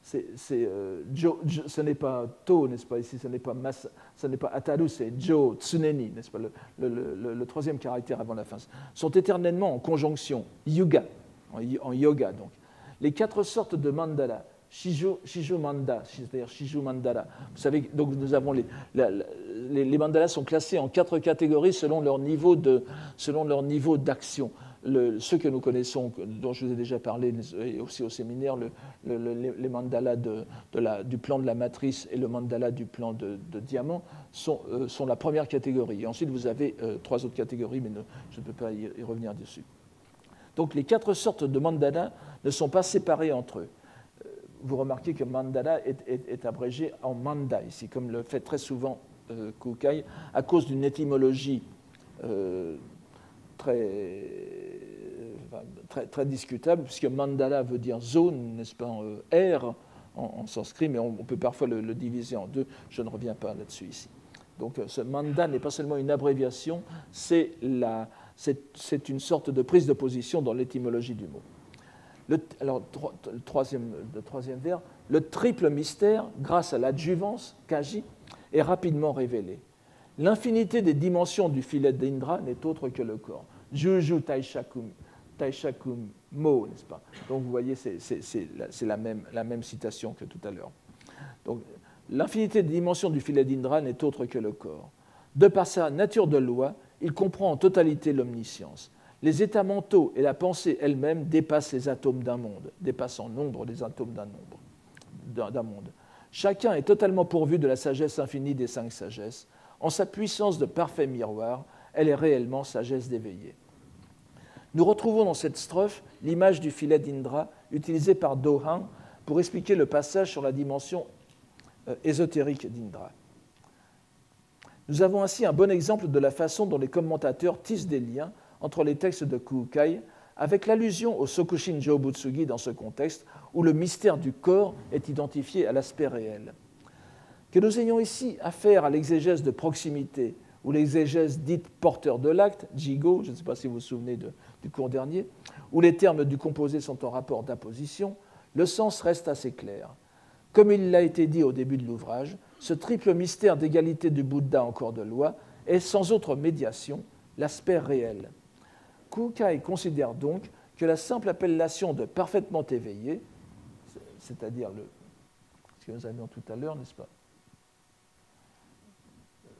Ce n'est pas To, n'est-ce pas, ici, ce n'est pas Ataru, c'est Jo, Tsuneni, n'est-ce pas, le troisième caractère avant la fin, sont éternellement en conjonction, Yuga, en yoga donc. Les 4 sortes de mandala, Shijo Manda, c'est-à-dire Shiju Mandala. Vous savez, donc nous avons les mandalas sont classés en 4 catégories selon leur niveau d'action. Ceux que nous connaissons, dont je vous ai déjà parlé, et aussi au séminaire, les mandalas du plan de la matrice et le mandala du plan de diamant sont la première catégorie. Et ensuite, vous avez 3 autres catégories, mais je ne peux pas y revenir dessus. Donc, les 4 sortes de mandalas ne sont pas séparés entre eux. Vous remarquez que mandala est abrégé en manda ici, comme le fait très souvent Kukai, à cause d'une étymologie très discutable, puisque mandala veut dire zone, n'est-ce pas, air en sanskrit, mais on peut parfois le diviser en 2. Je ne reviens pas là-dessus ici. Donc ce manda n'est pas seulement une abréviation, c'est une sorte de prise de position dans l'étymologie du mot. Alors, le troisième vers, le triple mystère, grâce à l'adjuvance, Kaji, est rapidement révélé. L'infinité des dimensions du filet d'Indra n'est autre que le corps. Juju Taishakum Mo, n'est-ce pas? Donc vous voyez, c'est la même citation que tout à l'heure. Donc, l'infinité des dimensions du filet d'Indra n'est autre que le corps. De par sa nature de loi, il comprend en totalité l'omniscience. Les états mentaux et la pensée elle-même dépassent les atomes d'un monde, dépassent en nombre les atomes d'un monde. Chacun est totalement pourvu de la sagesse infinie des 5 sagesses. En sa puissance de parfait miroir, elle est réellement sagesse d'éveillé. Nous retrouvons dans cette strophe l'image du filet d'Indra utilisée par Dohan pour expliquer le passage sur la dimension ésotérique d'Indra. Nous avons ainsi un bon exemple de la façon dont les commentateurs tissent des liens entre les textes de Kukai, avec l'allusion au Sokushin Jo Butsugi dans ce contexte, où le mystère du corps est identifié à l'aspect réel. Que nous ayons ici affaire à l'exégèse de proximité, ou l'exégèse dite porteur de l'acte, Jigo, je ne sais pas si vous vous souvenez du cours dernier, où les termes du composé sont en rapport d'apposition, le sens reste assez clair. Comme il l'a été dit au début de l'ouvrage, ce triple mystère d'égalité du Bouddha en corps de loi est sans autre médiation l'aspect réel. Kukai considère donc que la simple appellation de parfaitement éveillé, c'est-à-dire ce que nous avions tout à l'heure, n'est-ce pas?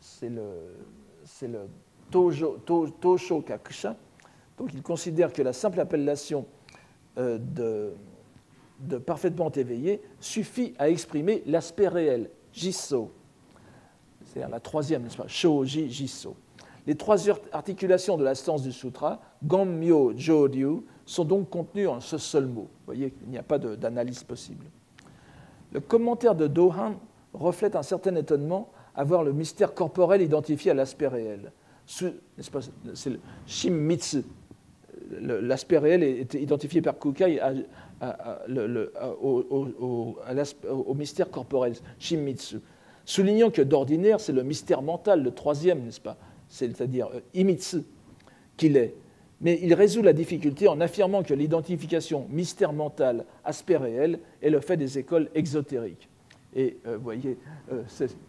C'est le Tosho Kakusha. Donc il considère que la simple appellation de parfaitement éveillé suffit à exprimer l'aspect réel, Jisso. C'est-à-dire la troisième, n'est-ce pas? Shoji Jisso. Les 3 articulations de la stance du sutra, Gammyo Jōryu, sont donc contenues en ce seul mot. Vous voyez qu'il n'y a pas d'analyse possible. Le commentaire de Dohan reflète un certain étonnement à voir le mystère corporel identifié à l'aspect réel. C'est le Shimmitsu. L'aspect réel est identifié par Kukai au mystère corporel, Shimmitsu. Soulignant que d'ordinaire, c'est le mystère mental, le 3e, n'est-ce pas? C'est-à-dire Imitsu, qu'il est. Mais il résout la difficulté en affirmant que l'identification mystère mental, aspect réel, est le fait des écoles exotériques. Et vous voyez,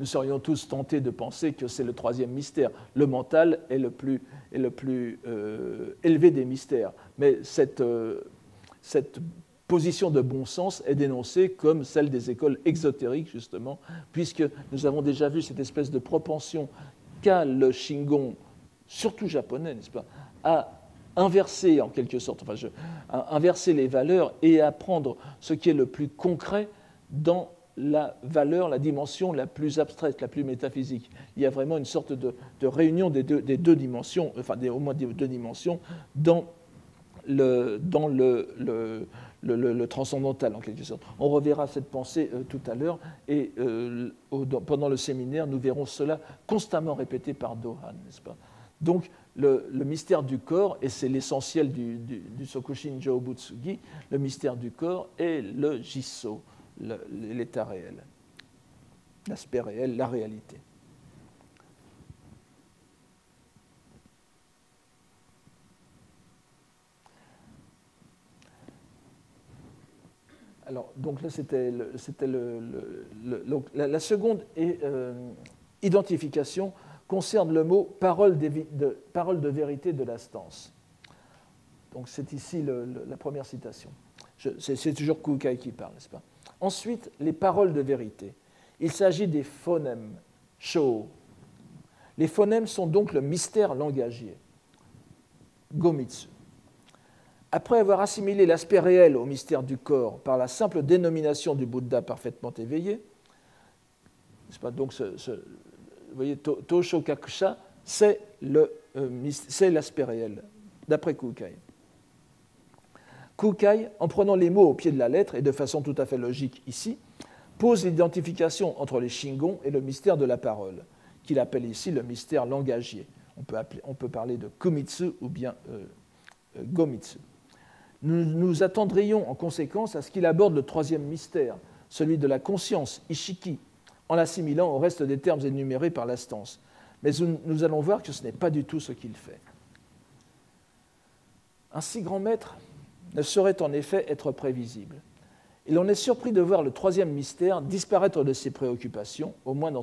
nous serions tous tentés de penser que c'est le 3e mystère. Le mental est le plus élevé des mystères. Mais cette position de bon sens est dénoncée comme celle des écoles exotériques, justement, puisque nous avons déjà vu cette espèce de propension qu'a le Shingon, surtout japonais, n'est-ce pas, à inverser en quelque sorte, à inverser les valeurs et à prendre ce qui est le plus concret dans la valeur, la dimension la plus abstraite, la plus métaphysique. Il y a vraiment une sorte de réunion des deux dimensions, enfin au moins des deux dimensions, dans le transcendantal, en quelque sorte. On reverra cette pensée tout à l'heure, et pendant le séminaire, nous verrons cela constamment répété par Dohan, n'est-ce pas? Donc, le mystère du corps, et c'est l'essentiel du Sokushin Jōbutsugi, le mystère du corps est le Jisso, l'état réel, l'aspect réel, la réalité. Alors, donc là, c'était la seconde identification concerne le mot parole de vérité de la stance. Donc, c'est ici la première citation. C'est toujours Kukai qui parle, n'est-ce pas? Ensuite, les paroles de vérité. Il s'agit des phonèmes, shō. Les phonèmes sont donc le mystère langagier, gomitsu. Après avoir assimilé l'aspect réel au mystère du corps par la simple dénomination du Bouddha parfaitement éveillé, n'est-ce pas? Donc, vous voyez, Tosho Kakusha, c'est l'aspect réel, d'après Kukai. Kukai, en prenant les mots au pied de la lettre, et de façon tout à fait logique ici, pose l'identification entre les Shingon et le mystère de la parole, qu'il appelle ici le mystère langagier. On peut parler de Kumitsu ou bien Gomitsu. Nous attendrions en conséquence à ce qu'il aborde le troisième mystère, celui de la conscience, Ishiki, en l'assimilant au reste des termes énumérés par la stance. Mais nous allons voir que ce n'est pas du tout ce qu'il fait. Un si grand maître ne saurait en effet être prévisible. Et l'on est surpris de voir le troisième mystère disparaître de ses préoccupations, au moins dans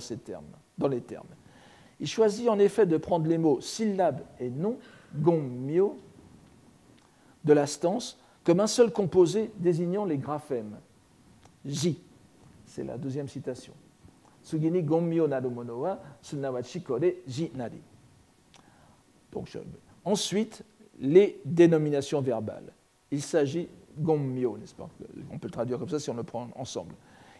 les termes. Il choisit en effet de prendre les mots syllabe et nom, gong-myo, de la stance, comme un seul composé désignant les graphèmes. Ji, c'est la deuxième citation. Tsugi ni gong-myo naru mono wa sunawachi kore ji nari. Donc, ensuite, les dénominations verbales. Il s'agit, gong-myo, n'est-ce pas? On peut le traduire comme ça si on le prend ensemble.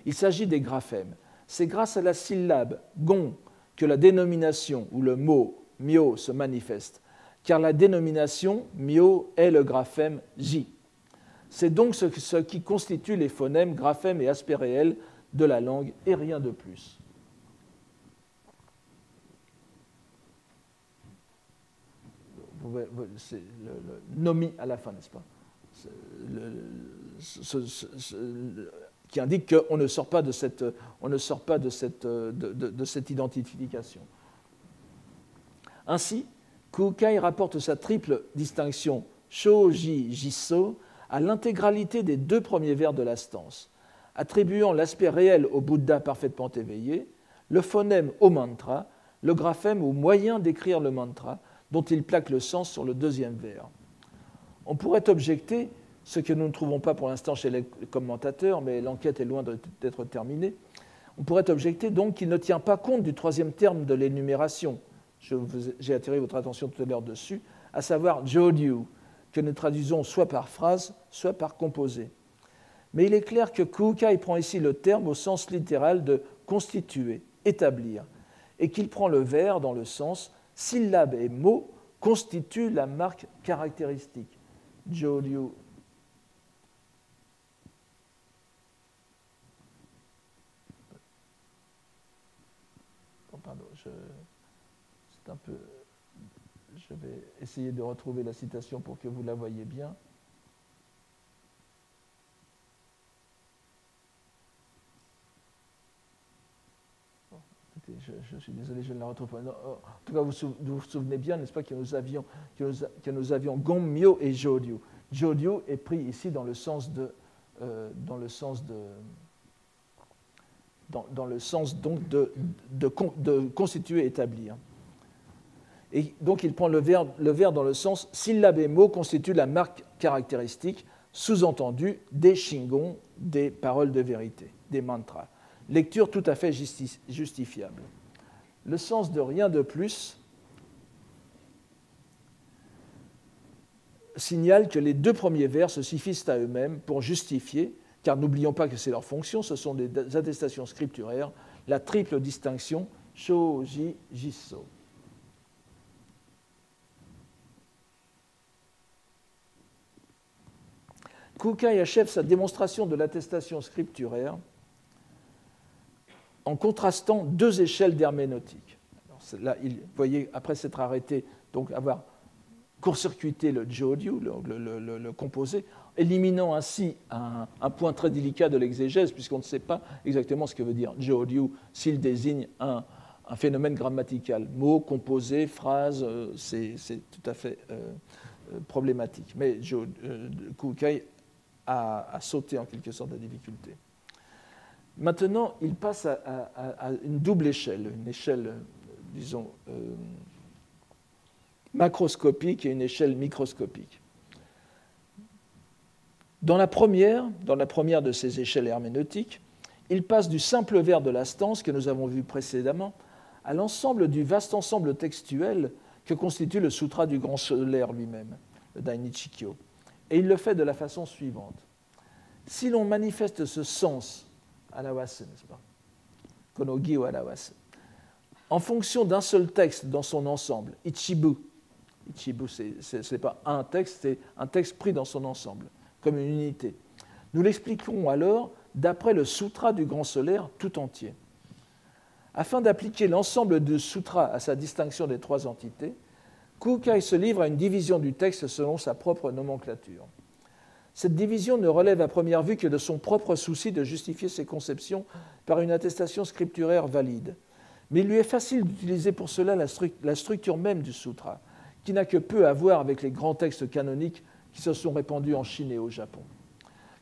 Il s'agit des graphèmes. C'est grâce à la syllabe gong que la dénomination ou le mot myo se manifeste, car la dénomination myo est le graphème ji. C'est donc ce qui constitue les phonèmes, graphèmes et aspects réels de la langue, et rien de plus. C'est le nomi à la fin, n'est-ce pas? Qui indique qu'on ne sort pas de cette identification. Ainsi, Kukai rapporte sa triple distinction Shōji-Jisso à l'intégralité des deux premiers vers de la stance, attribuant l'aspect réel au Bouddha parfaitement éveillé, le phonème au mantra, le graphème au moyen d'écrire le mantra, dont il plaque le sens sur le deuxième vers. On pourrait objecter, ce que nous ne trouvons pas pour l'instant chez les commentateurs, mais l'enquête est loin d'être terminée, on pourrait objecter donc qu'il ne tient pas compte du troisième terme de l'énumération. J'ai attiré votre attention tout à l'heure dessus, à savoir jōryu, que nous traduisons soit par phrase, soit par composé. Mais il est clair que Kukai prend ici le terme au sens littéral de constituer, établir, et qu'il prend le vers dans le sens syllabe et mot constituent la marque caractéristique. Jōryu. Oh, pardon, c'est un peu. Je vais essayer de retrouver la citation pour que vous la voyiez bien. Bon, écoutez, je suis désolé, je ne la retrouve pas. Non, en tout cas, vous vous souvenez bien, n'est-ce pas, que nous avions Gong-myo et Jōryu. Jōryu est pris ici dans le sens de constituer, établir. Et donc il prend le vers dans le sens syllabe et mot constituent la marque caractéristique, sous-entendu des shingon, des paroles de vérité, des mantras. Lecture tout à fait justifiable. Le sens de rien de plus signale que les deux premiers vers se suffisent à eux-mêmes pour justifier car n'oublions pas que c'est leur fonction, ce sont des attestations scripturaires, la triple distinction Shoji Jisso. Kukai achève sa démonstration de l'attestation scripturaire en contrastant deux échelles d'herméneutique. Là, vous voyez, après s'être arrêté, donc avoir court-circuité le Jōryu, le composé, éliminant ainsi un point très délicat de l'exégèse, puisqu'on ne sait pas exactement ce que veut dire Jōryu s'il désigne un phénomène grammatical. Mot, composé, phrase, c'est tout à fait problématique. Mais Kukai a sauté en quelque sorte la difficulté. Maintenant, il passe à une double échelle, une échelle, disons, macroscopique et une échelle microscopique. Dans la première de ces échelles herméneutiques, il passe du simple vers de la stance que nous avons vu précédemment à l'ensemble du vaste ensemble textuel que constitue le Sutra du Grand Solaire lui-même, le Dainichikyo. Et il le fait de la façon suivante. Si l'on manifeste ce sens, alawase, n'est-ce pas, konogi ou alawase, en fonction d'un seul texte dans son ensemble, ichibu, ce n'est pas un texte, c'est un texte pris dans son ensemble, comme une unité. Nous l'expliquons alors d'après le Sutra du Grand Solaire tout entier. Afin d'appliquer l'ensemble du sutra à sa distinction des trois entités, Kukai se livre à une division du texte selon sa propre nomenclature. Cette division ne relève à première vue que de son propre souci de justifier ses conceptions par une attestation scripturaire valide. Mais il lui est facile d'utiliser pour cela la structure même du sutra, qui n'a que peu à voir avec les grands textes canoniques qui se sont répandus en Chine et au Japon.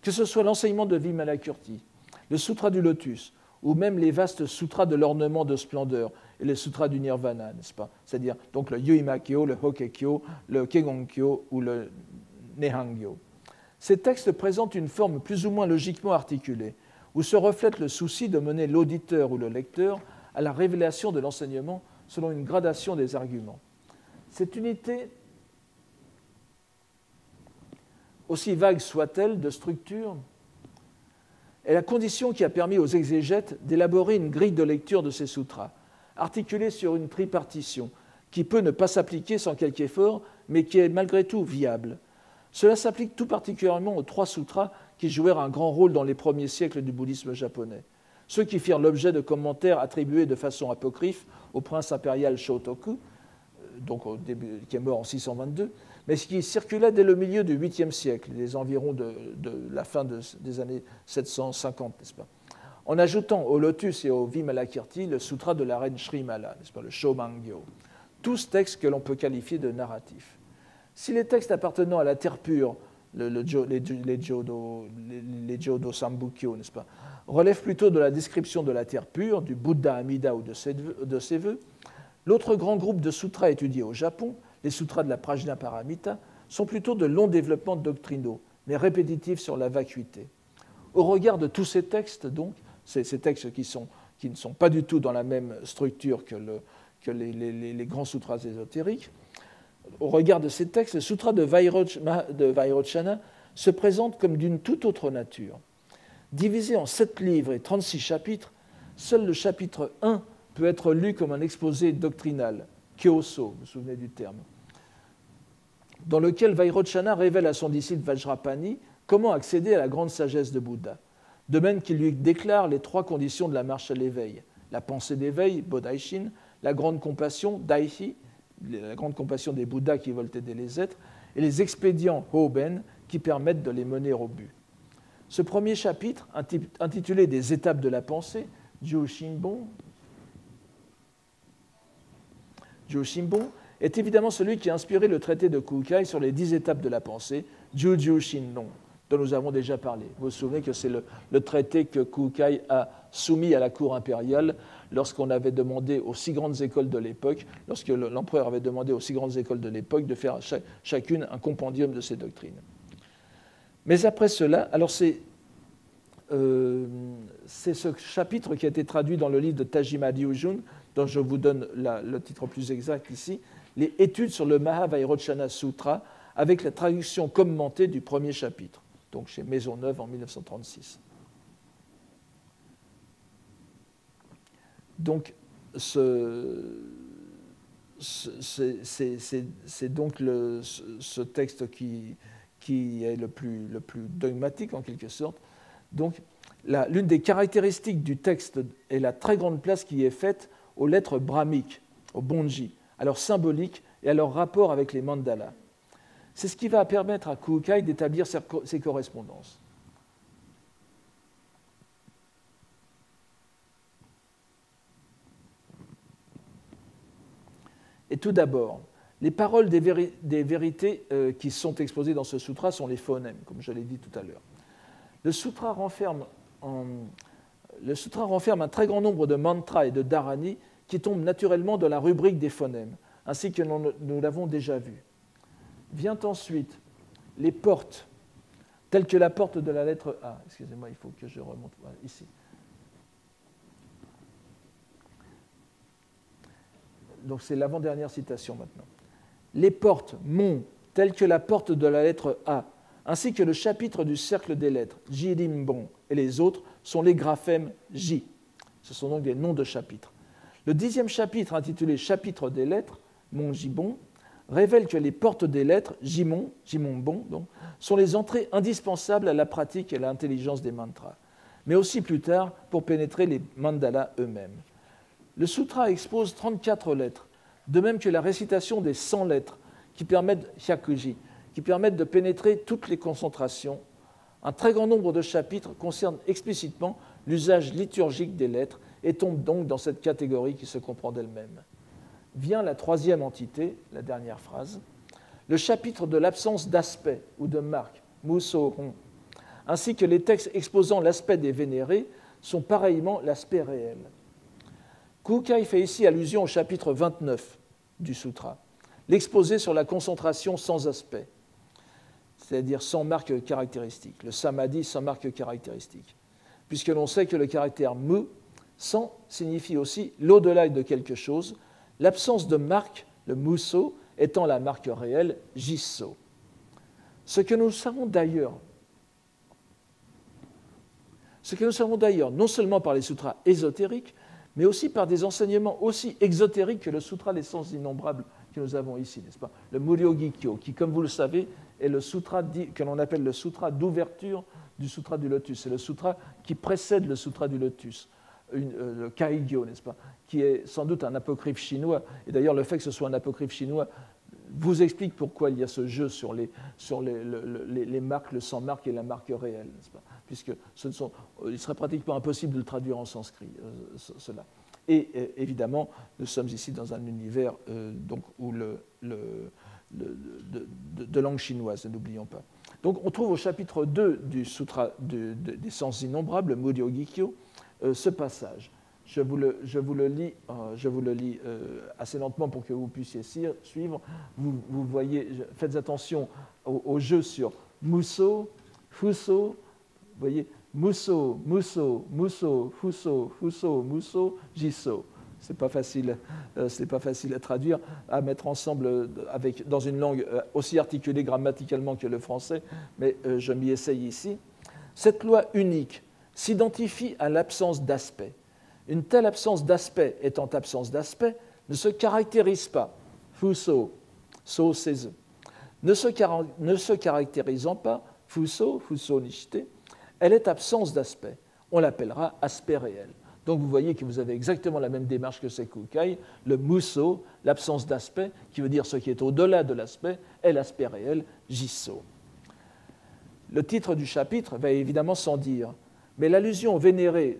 Que ce soit l'enseignement de Vimalakirti, le sutra du lotus, ou même les vastes sutras de l'ornement de splendeur et les sutras du nirvana, n'est-ce pas? C'est-à-dire donc le Yuimakyo, le Hokekyo, le Kegonkyo ou le Nehangyo. Ces textes présentent une forme plus ou moins logiquement articulée, où se reflète le souci de mener l'auditeur ou le lecteur à la révélation de l'enseignement selon une gradation des arguments. Cette unité, aussi vague soit-elle de structure, est la condition qui a permis aux exégètes d'élaborer une grille de lecture de ces sutras, articulée sur une tripartition, qui peut ne pas s'appliquer sans quelque effort, mais qui est malgré tout viable. Cela s'applique tout particulièrement aux trois sutras qui jouèrent un grand rôle dans les premiers siècles du bouddhisme japonais, ceux qui firent l'objet de commentaires attribués de façon apocryphe au prince impérial Shotoku, qui est mort en 622, mais qui circulait dès le milieu du 8e siècle, des environs de la fin des années 750, n'est-ce pas, en ajoutant au lotus et au Vimalakirti le sutra de la reine Srimala, n'est-ce pas, le Shomangyo, tous textes que l'on peut qualifier de narratifs. Si les textes appartenant à la terre pure, les Jodo Sambukyo, n'est-ce pas, relèvent plutôt de la description de la terre pure, du Bouddha Amida ou de ses vœux, l'autre grand groupe de sutras étudiés au Japon, les sutras de la Prajnaparamita, sont plutôt de longs développements doctrinaux, mais répétitifs sur la vacuité. Au regard de tous ces textes, donc, ces textes qui ne sont pas du tout dans la même structure que les grands sutras ésotériques, au regard de ces textes, le sutra de Vairochana se présente comme d'une toute autre nature. Divisé en 7 livres et 36 chapitres, seul le chapitre 1 peut être lu comme un exposé doctrinal, Kyoso, vous vous souvenez du terme, dans lequel Vairochana révèle à son disciple Vajrapani comment accéder à la grande sagesse de Bouddha, de même qu'il lui déclare les 3 conditions de la marche à l'éveil, la pensée d'éveil, Bodaishin, la grande compassion, Daihi, la grande compassion des Bouddhas qui veulent aider les êtres, et les expédients, Hoben, qui permettent de les mener au but. Ce premier chapitre, intitulé Des étapes de la pensée, Jōshinbon, est évidemment celui qui a inspiré le traité de Kukai sur les 10 étapes de la pensée, Jujū Shinron, dont nous avons déjà parlé. Vous vous souvenez que c'est le traité que Kukai a soumis à la cour impériale lorsqu'on avait demandé aux 6 grandes écoles de l'époque, lorsque l'empereur avait demandé aux 6 grandes écoles de l'époque de faire chacune un compendium de ces doctrines. Mais après cela, alors c'est ce chapitre qui a été traduit dans le livre de Tajima Ryujun, dont je vous donne le titre plus exact ici, les études sur le Mahavairochana Sutra, avec la traduction commentée du premier chapitre. donc chez Maisonneuve en 1936. Donc, c'est donc ce texte qui est le plus dogmatique, en quelque sorte. Donc, l'une des caractéristiques du texte est la très grande place qui est faite aux lettres brahmiques, aux bonji, à leur symbolique et à leur rapport avec les mandalas. C'est ce qui va permettre à Kukai d'établir ses correspondances. Et tout d'abord, les paroles des vérités qui sont exposées dans ce sutra sont les phonèmes, comme je l'ai dit tout à l'heure. Le sutra renferme un très grand nombre de mantras et de dharani qui tombent naturellement dans la rubrique des phonèmes, ainsi que nous l'avons déjà vu. Vient ensuite les portes, telles que la porte de la lettre A. Excusez-moi, il faut que je remonte ici. Donc c'est l'avant-dernière citation maintenant. Les portes mon, telles que la porte de la lettre A, ainsi que le chapitre du cercle des lettres, Jirimbon, et les autres, sont les graphèmes J. Ce sont donc des noms de chapitres. Le 10e chapitre, intitulé Chapitre des lettres, Mon Jibon, révèle que les portes des lettres, Jimon, Jimonbon, donc, sont les entrées indispensables à la pratique et à l'intelligence des mantras, mais aussi plus tard pour pénétrer les mandalas eux-mêmes. Le sutra expose 34 lettres, de même que la récitation des 100 lettres qui permettent, hyakuji, qui permettent de pénétrer toutes les concentrations. Un très grand nombre de chapitres concernent explicitement l'usage liturgique des lettres et tombent donc dans cette catégorie qui se comprend d'elle-même. Vient la troisième entité, la dernière phrase, le chapitre de l'absence d'aspect ou de marque, musohon, ainsi que les textes exposant l'aspect des vénérés sont pareillement l'aspect réel. Kukai fait ici allusion au chapitre 29 du sutra, l'exposé sur la concentration sans aspect, c'est-à-dire sans marque caractéristique, le samadhi sans marque caractéristique, puisque l'on sait que le caractère mu, sans, signifie aussi l'au-delà de quelque chose, l'absence de marque, le muso, étant la marque réelle, jisso. Ce que nous savons d'ailleurs, non seulement par les sutras ésotériques, mais aussi par des enseignements aussi exotériques que le sutra des sens innombrables que nous avons ici, n'est-ce pas? Le Muryo-gikyo, qui, comme vous le savez, est le sutra que l'on appelle le sutra d'ouverture du sutra du lotus. C'est le sutra qui précède le sutra du lotus, le Kaigyo, n'est-ce pas? Qui est sans doute un apocryphe chinois. Et d'ailleurs, le fait que ce soit un apocryphe chinois vous explique pourquoi il y a ce jeu sur les marques, le sans marque et la marque réelle, n'est-ce pas? Puisque il serait pratiquement impossible de le traduire en sanskrit, cela. Et évidemment, nous sommes ici dans un univers donc, où de langue chinoise, n'oublions pas. Donc on trouve au chapitre 2 du Sutra des sens innombrables, le Muryo-gikyo, ce passage. Je vous le lis assez lentement pour que vous puissiez suivre. Vous voyez, faites attention au jeu sur muso, fuso, vous voyez, muso, muso, muso, fuso, fuso, muso, jisso. C'est pas facile à traduire, à mettre ensemble dans une langue aussi articulée grammaticalement que le français, mais je m'y essaye ici. Cette loi unique s'identifie à l'absence d'aspect. Une telle absence d'aspect étant absence d'aspect ne se caractérise pas, fuso, so seize, ne se caractérisant pas, fuso, fuso nishite, elle est absence d'aspect. On l'appellera aspect réel. Donc vous voyez que vous avez exactement la même démarche que Sekukai, le muso, l'absence d'aspect, qui veut dire ce qui est au-delà de l'aspect, est l'aspect réel, jisso. Le titre du chapitre va évidemment sans dire, mais l'allusion vénérée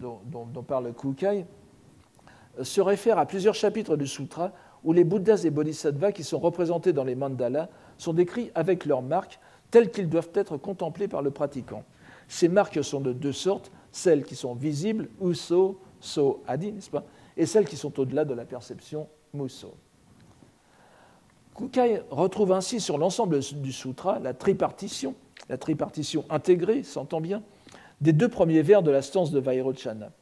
dont parle Kukai se réfère à plusieurs chapitres du sutra où les Bouddhas et Bodhisattvas qui sont représentés dans les mandalas sont décrits avec leurs marques telles qu'ils doivent être contemplés par le pratiquant. Ces marques sont de deux sortes, celles qui sont visibles, uso, so, adi, n'est-ce pas, et celles qui sont au-delà de la perception, muso. Kukai retrouve ainsi sur l'ensemble du sutra la tripartition intégrée, s'entend bien, des deux premiers vers de la stance de Vairochana.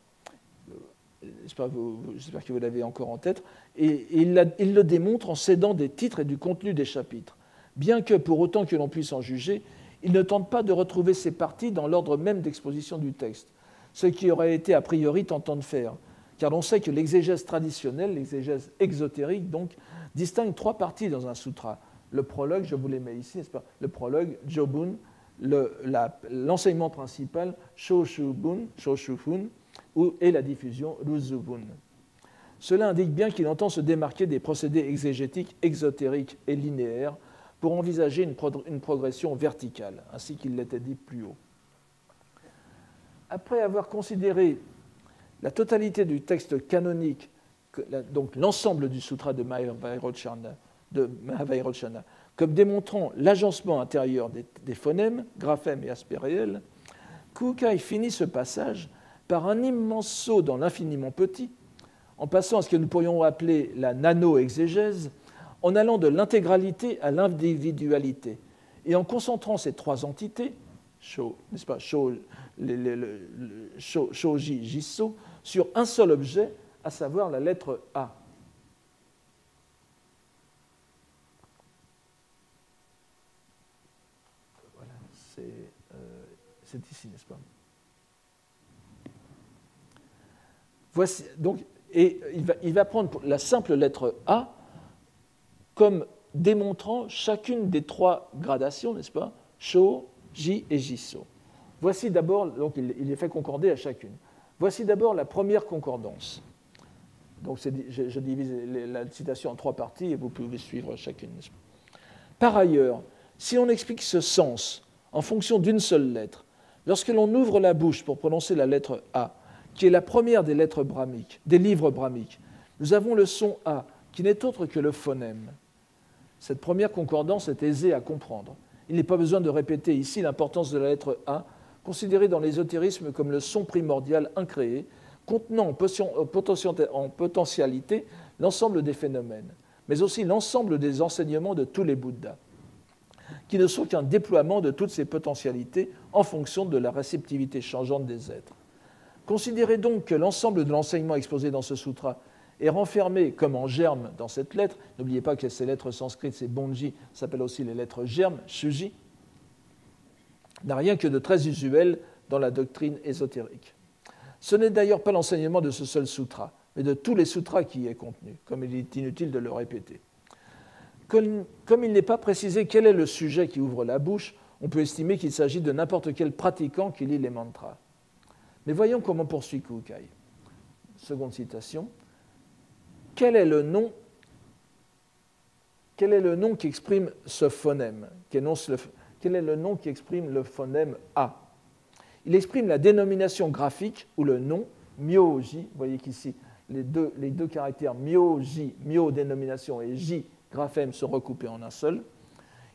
J'espère que vous l'avez encore en tête. Et il le démontre en cédant des titres et du contenu des chapitres. Bien que, pour autant que l'on puisse en juger, il ne tente pas de retrouver ces parties dans l'ordre même d'exposition du texte, ce qui aurait été a priori tentant de faire, car on sait que l'exégèse traditionnelle, l'exégèse exotérique, donc, distingue trois parties dans un sutra. Le prologue, je vous les mets ici, n'est-ce pas? Le prologue, Jobun, l'enseignement principal, Shoshufun, et la diffusion, Ruzubun. Cela indique bien qu'il entend se démarquer des procédés exégétiques exotériques et linéaires pour envisager une progression verticale, ainsi qu'il l'était dit plus haut. Après avoir considéré la totalité du texte canonique, donc l'ensemble du sutra de Mahavairochana, comme démontrant l'agencement intérieur des phonèmes, graphèmes et aspects réels, Kukai finit ce passage par un immense saut dans l'infiniment petit, en passant à ce que nous pourrions appeler la nano-exégèse, en allant de l'intégralité à l'individualité, et en concentrant ces trois entités, n'est-ce pas, Shoji Jisso, sur un seul objet, à savoir la lettre A. Voilà, c'est ici, n'est-ce pas? Voici, donc, et il va prendre la simple lettre A comme démontrant chacune des trois gradations, n'est-ce pas? Sho, Ji et Jisso. Voici d'abord, donc il est fait concorder à chacune. Voici d'abord la première concordance. Donc je divise la citation en trois parties et vous pouvez suivre chacune. Par ailleurs, si on explique ce sens en fonction d'une seule lettre, lorsque l'on ouvre la bouche pour prononcer la lettre A, qui est la première des lettres brahmiques, des livres brahmiques, nous avons le son A, qui n'est autre que le phonème. Cette première concordance est aisée à comprendre. Il n'est pas besoin de répéter ici l'importance de la lettre A, considérée dans l'ésotérisme comme le son primordial incréé, contenant en potentialité l'ensemble des phénomènes, mais aussi l'ensemble des enseignements de tous les Bouddhas, qui ne sont qu'un déploiement de toutes ces potentialités en fonction de la réceptivité changeante des êtres. Considérez donc que l'ensemble de l'enseignement exposé dans ce sutra est renfermé comme en germe dans cette lettre. N'oubliez pas que ces lettres sanskrites, ces bonji, s'appellent aussi les lettres germes, shuji, n'a rien que de très usuel dans la doctrine ésotérique. Ce n'est d'ailleurs pas l'enseignement de ce seul sutra, mais de tous les sutras qui y est contenu, comme il est inutile de le répéter. Comme il n'est pas précisé quel est le sujet qui ouvre la bouche, on peut estimer qu'il s'agit de n'importe quel pratiquant qui lit les mantras. Mais voyons comment poursuit Kukai. Seconde citation. Quel est le nom qui exprime ce phonème, quel est le nom qui exprime le phonème A? Il exprime la dénomination graphique ou le nom, myoji. Vous voyez qu'ici, les deux caractères myoji, myo dénomination et ji, graphème, sont recoupés en un seul.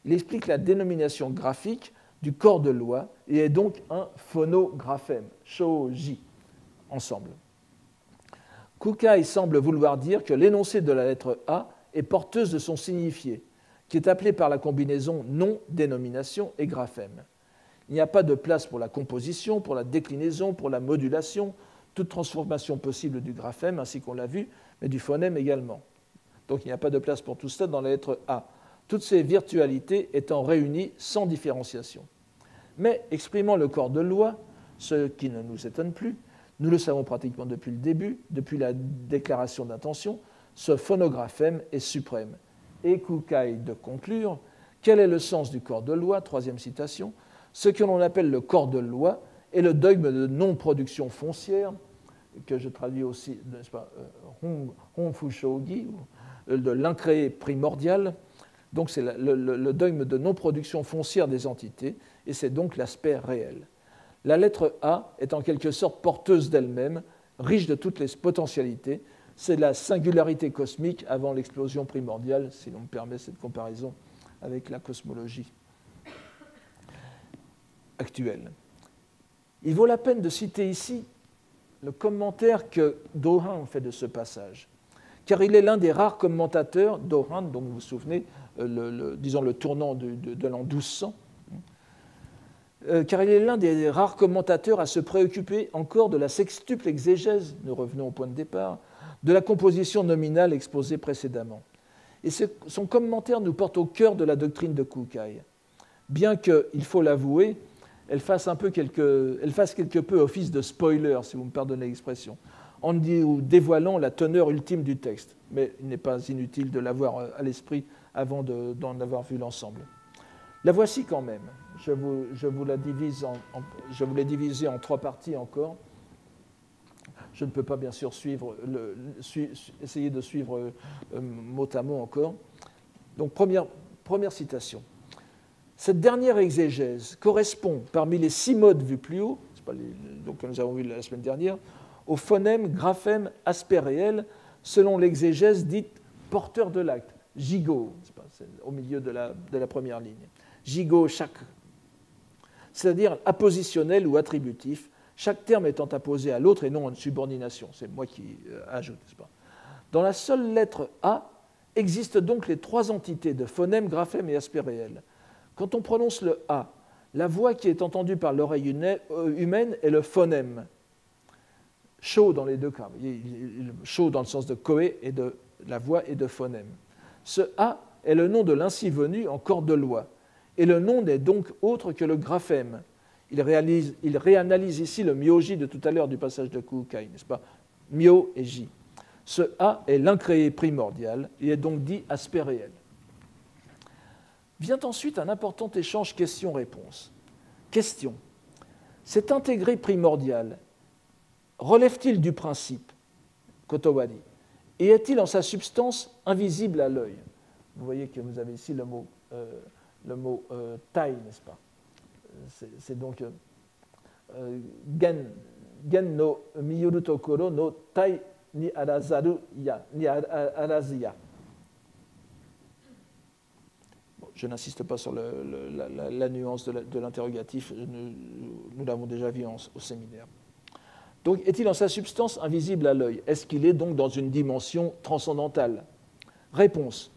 Il explique la dénomination graphique du corps de loi et est donc un phonographème, shoji, ensemble. Kukai semble vouloir dire que l'énoncé de la lettre A est porteuse de son signifié, qui est appelé par la combinaison nom, dénomination et graphème. Il n'y a pas de place pour la composition, pour la déclinaison, pour la modulation, toute transformation possible du graphème, ainsi qu'on l'a vu, mais du phonème également. Donc il n'y a pas de place pour tout cela dans la lettre A, toutes ces virtualités étant réunies sans différenciation. Mais exprimant le corps de loi, ce qui ne nous étonne plus, nous le savons pratiquement depuis le début, depuis la déclaration d'intention, ce phonographème est suprême. Et Kukai de conclure, quel est le sens du corps de loi? Troisième citation. Ce que l'on appelle le corps de loi est le dogme de non-production foncière, que je traduis aussi, n'est-ce pas, Honfushogi, de l'incréé primordial. Donc c'est le dogme de non-production foncière des entités, et c'est donc l'aspect réel. La lettre A est en quelque sorte porteuse d'elle-même, riche de toutes les potentialités. C'est la singularité cosmique avant l'explosion primordiale, si l'on me permet cette comparaison avec la cosmologie actuelle. Il vaut la peine de citer ici le commentaire que Dohan fait de ce passage, car il est l'un des rares commentateurs, Dohan, dont vous vous souvenez, disons le tournant de l'an 1200, car il est l'un des rares commentateurs à se préoccuper encore de la sextuple exégèse, nous revenons au point de départ, de la composition nominale exposée précédemment. Et son commentaire nous porte au cœur de la doctrine de Kukai. bien qu'il faut l'avouer, elle fasse quelque peu office de spoiler, si vous me pardonnez l'expression, en dévoilant la teneur ultime du texte. Mais il n'est pas inutile de l'avoir à l'esprit avant d'en avoir vu l'ensemble. La voici quand même. Je vous l'ai divisée en 3 parties encore. Je ne peux pas bien sûr essayer de suivre mot à mot encore. Donc première citation. Cette dernière exégèse correspond, parmi les 6 modes vus plus haut, donc que nous avons vu la semaine dernière, au phonème, graphème, aspect réel, selon l'exégèse dite porteur de l'acte, gigot, c'est au milieu de la première ligne. Gigot, chaque, c'est-à-dire appositionnel ou attributif, chaque terme étant apposé à l'autre et non en subordination. C'est moi qui ajoute, n'est-ce pas ? Dans la seule lettre A existent donc les 3 entités de phonème, graphème et aspect réel. Quand on prononce le A, la voix qui est entendue par l'oreille humaine est le phonème. Chaud dans les 2 cas. Chaud dans le sens de coé et de la voix et de phonème. Ce A est le nom de l'ainsi venu en corps de loi. Et le nom n'est donc autre que le graphème. Il réanalyse ici le myo-j de tout à l'heure du passage de Kukai, n'est-ce pas ? Myo et j. Ce A est l'incréé primordial. Il est donc dit aspect réel. Vient ensuite un important échange question-réponse. Question. Cet intégré primordial relève-t-il du principe, Kotowari, et est-il en sa substance invisible à l'œil ? Vous voyez que vous avez ici le mot tai, n'est-ce pas ? C'est donc gen no miyuru tokoro no tai ni arazaru ya, ni araziya. Je n'insiste pas sur la nuance de l'interrogatif, nous l'avons déjà vu au séminaire. Donc, est-il en sa substance invisible à l'œil ? Est-ce qu'il est donc dans une dimension transcendantale ? Réponse.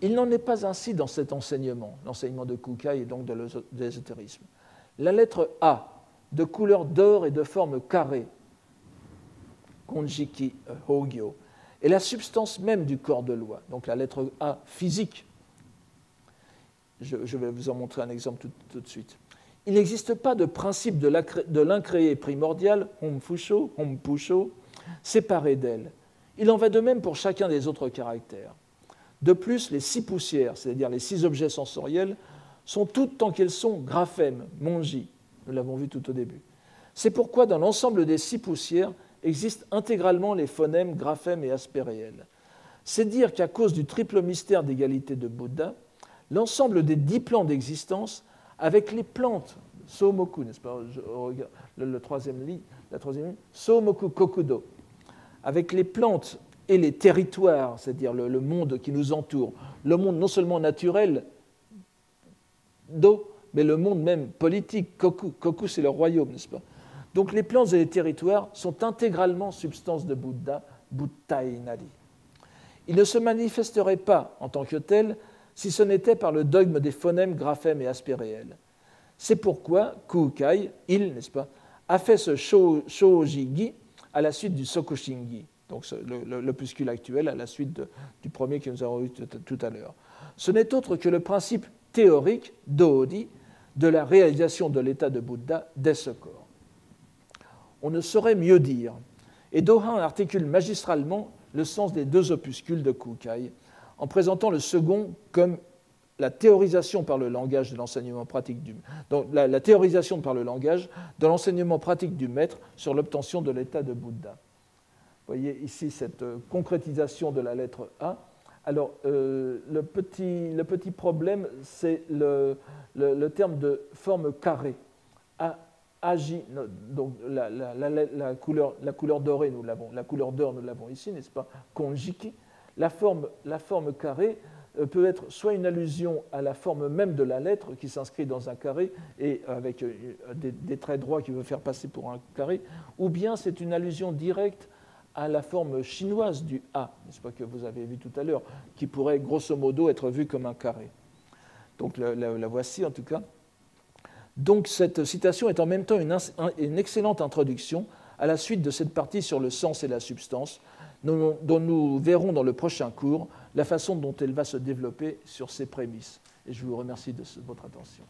Il n'en est pas ainsi dans cet enseignement, l'enseignement de Kukai et donc de l'ésotérisme. La lettre A, de couleur d'or et de forme carrée, Konjiki Hogyo, est la substance même du corps de loi, donc la lettre A physique. Je vais vous en montrer un exemple tout de suite. Il n'existe pas de principe de l'incréé primordial, Honfusho, Honpusho, séparé d'elle. Il en va de même pour chacun des autres caractères. De plus, les 6 poussières, c'est-à-dire les 6 objets sensoriels, sont toutes tant qu'elles sont graphèmes, monji. Nous l'avons vu tout au début. C'est pourquoi dans l'ensemble des 6 poussières existent intégralement les phonèmes, graphèmes et aspects réels. C'est dire qu'à cause du triple mystère d'égalité de Bouddha, l'ensemble des 10 plans d'existence, avec les plantes, Somoku, n'est-ce pas, la troisième ligne, Somoku Kokudo, avec les plantes et les territoires, c'est-à-dire le monde qui nous entoure, le monde non seulement naturel, Do, mais le monde même politique, Koku. Koku, c'est le royaume, n'est-ce pas ? Donc les plantes et les territoires sont intégralement substance de Bouddha, Buddhainari. Ils ne se manifesteraient pas en tant que tels si ce n'était par le dogme des phonèmes, graphèmes et aspects réels. C'est pourquoi Kukai, n'est-ce pas, a fait ce Shōji-gi à la suite du Sokushin-gi, donc l'opuscule actuel à la suite du premier que nous avons eu tout à l'heure. Ce n'est autre que le principe théorique, Dōdi, de la réalisation de l'état de Bouddha dès ce corps. On ne saurait mieux dire, et Dohan articule magistralement le sens des 2 opuscules de Kukai, en présentant le second comme la théorisation par le langage de l'enseignement pratique donc la théorisation par le langage de l'enseignement pratique du maître sur l'obtention de l'état de Bouddha. Vous voyez ici cette concrétisation de la lettre A. Alors, le petit problème, c'est le terme de forme carrée. Agi, donc la couleur dorée, nous l'avons, la couleur d'or, nous l'avons ici, n'est-ce pas, Konjiki. La forme carrée peut être soit une allusion à la forme même de la lettre qui s'inscrit dans un carré et avec des traits droits qui veut faire passer pour un carré, ou bien c'est une allusion directe à la forme chinoise du A, n'est-ce pas, que vous avez vu tout à l'heure, qui pourrait grosso modo être vue comme un carré. Donc la voici en tout cas. Donc cette citation est en même temps une excellente introduction à la suite de cette partie sur le sens et la substance, dont nous verrons dans le prochain cours la façon dont elle va se développer sur ses prémices. et je vous remercie de votre attention.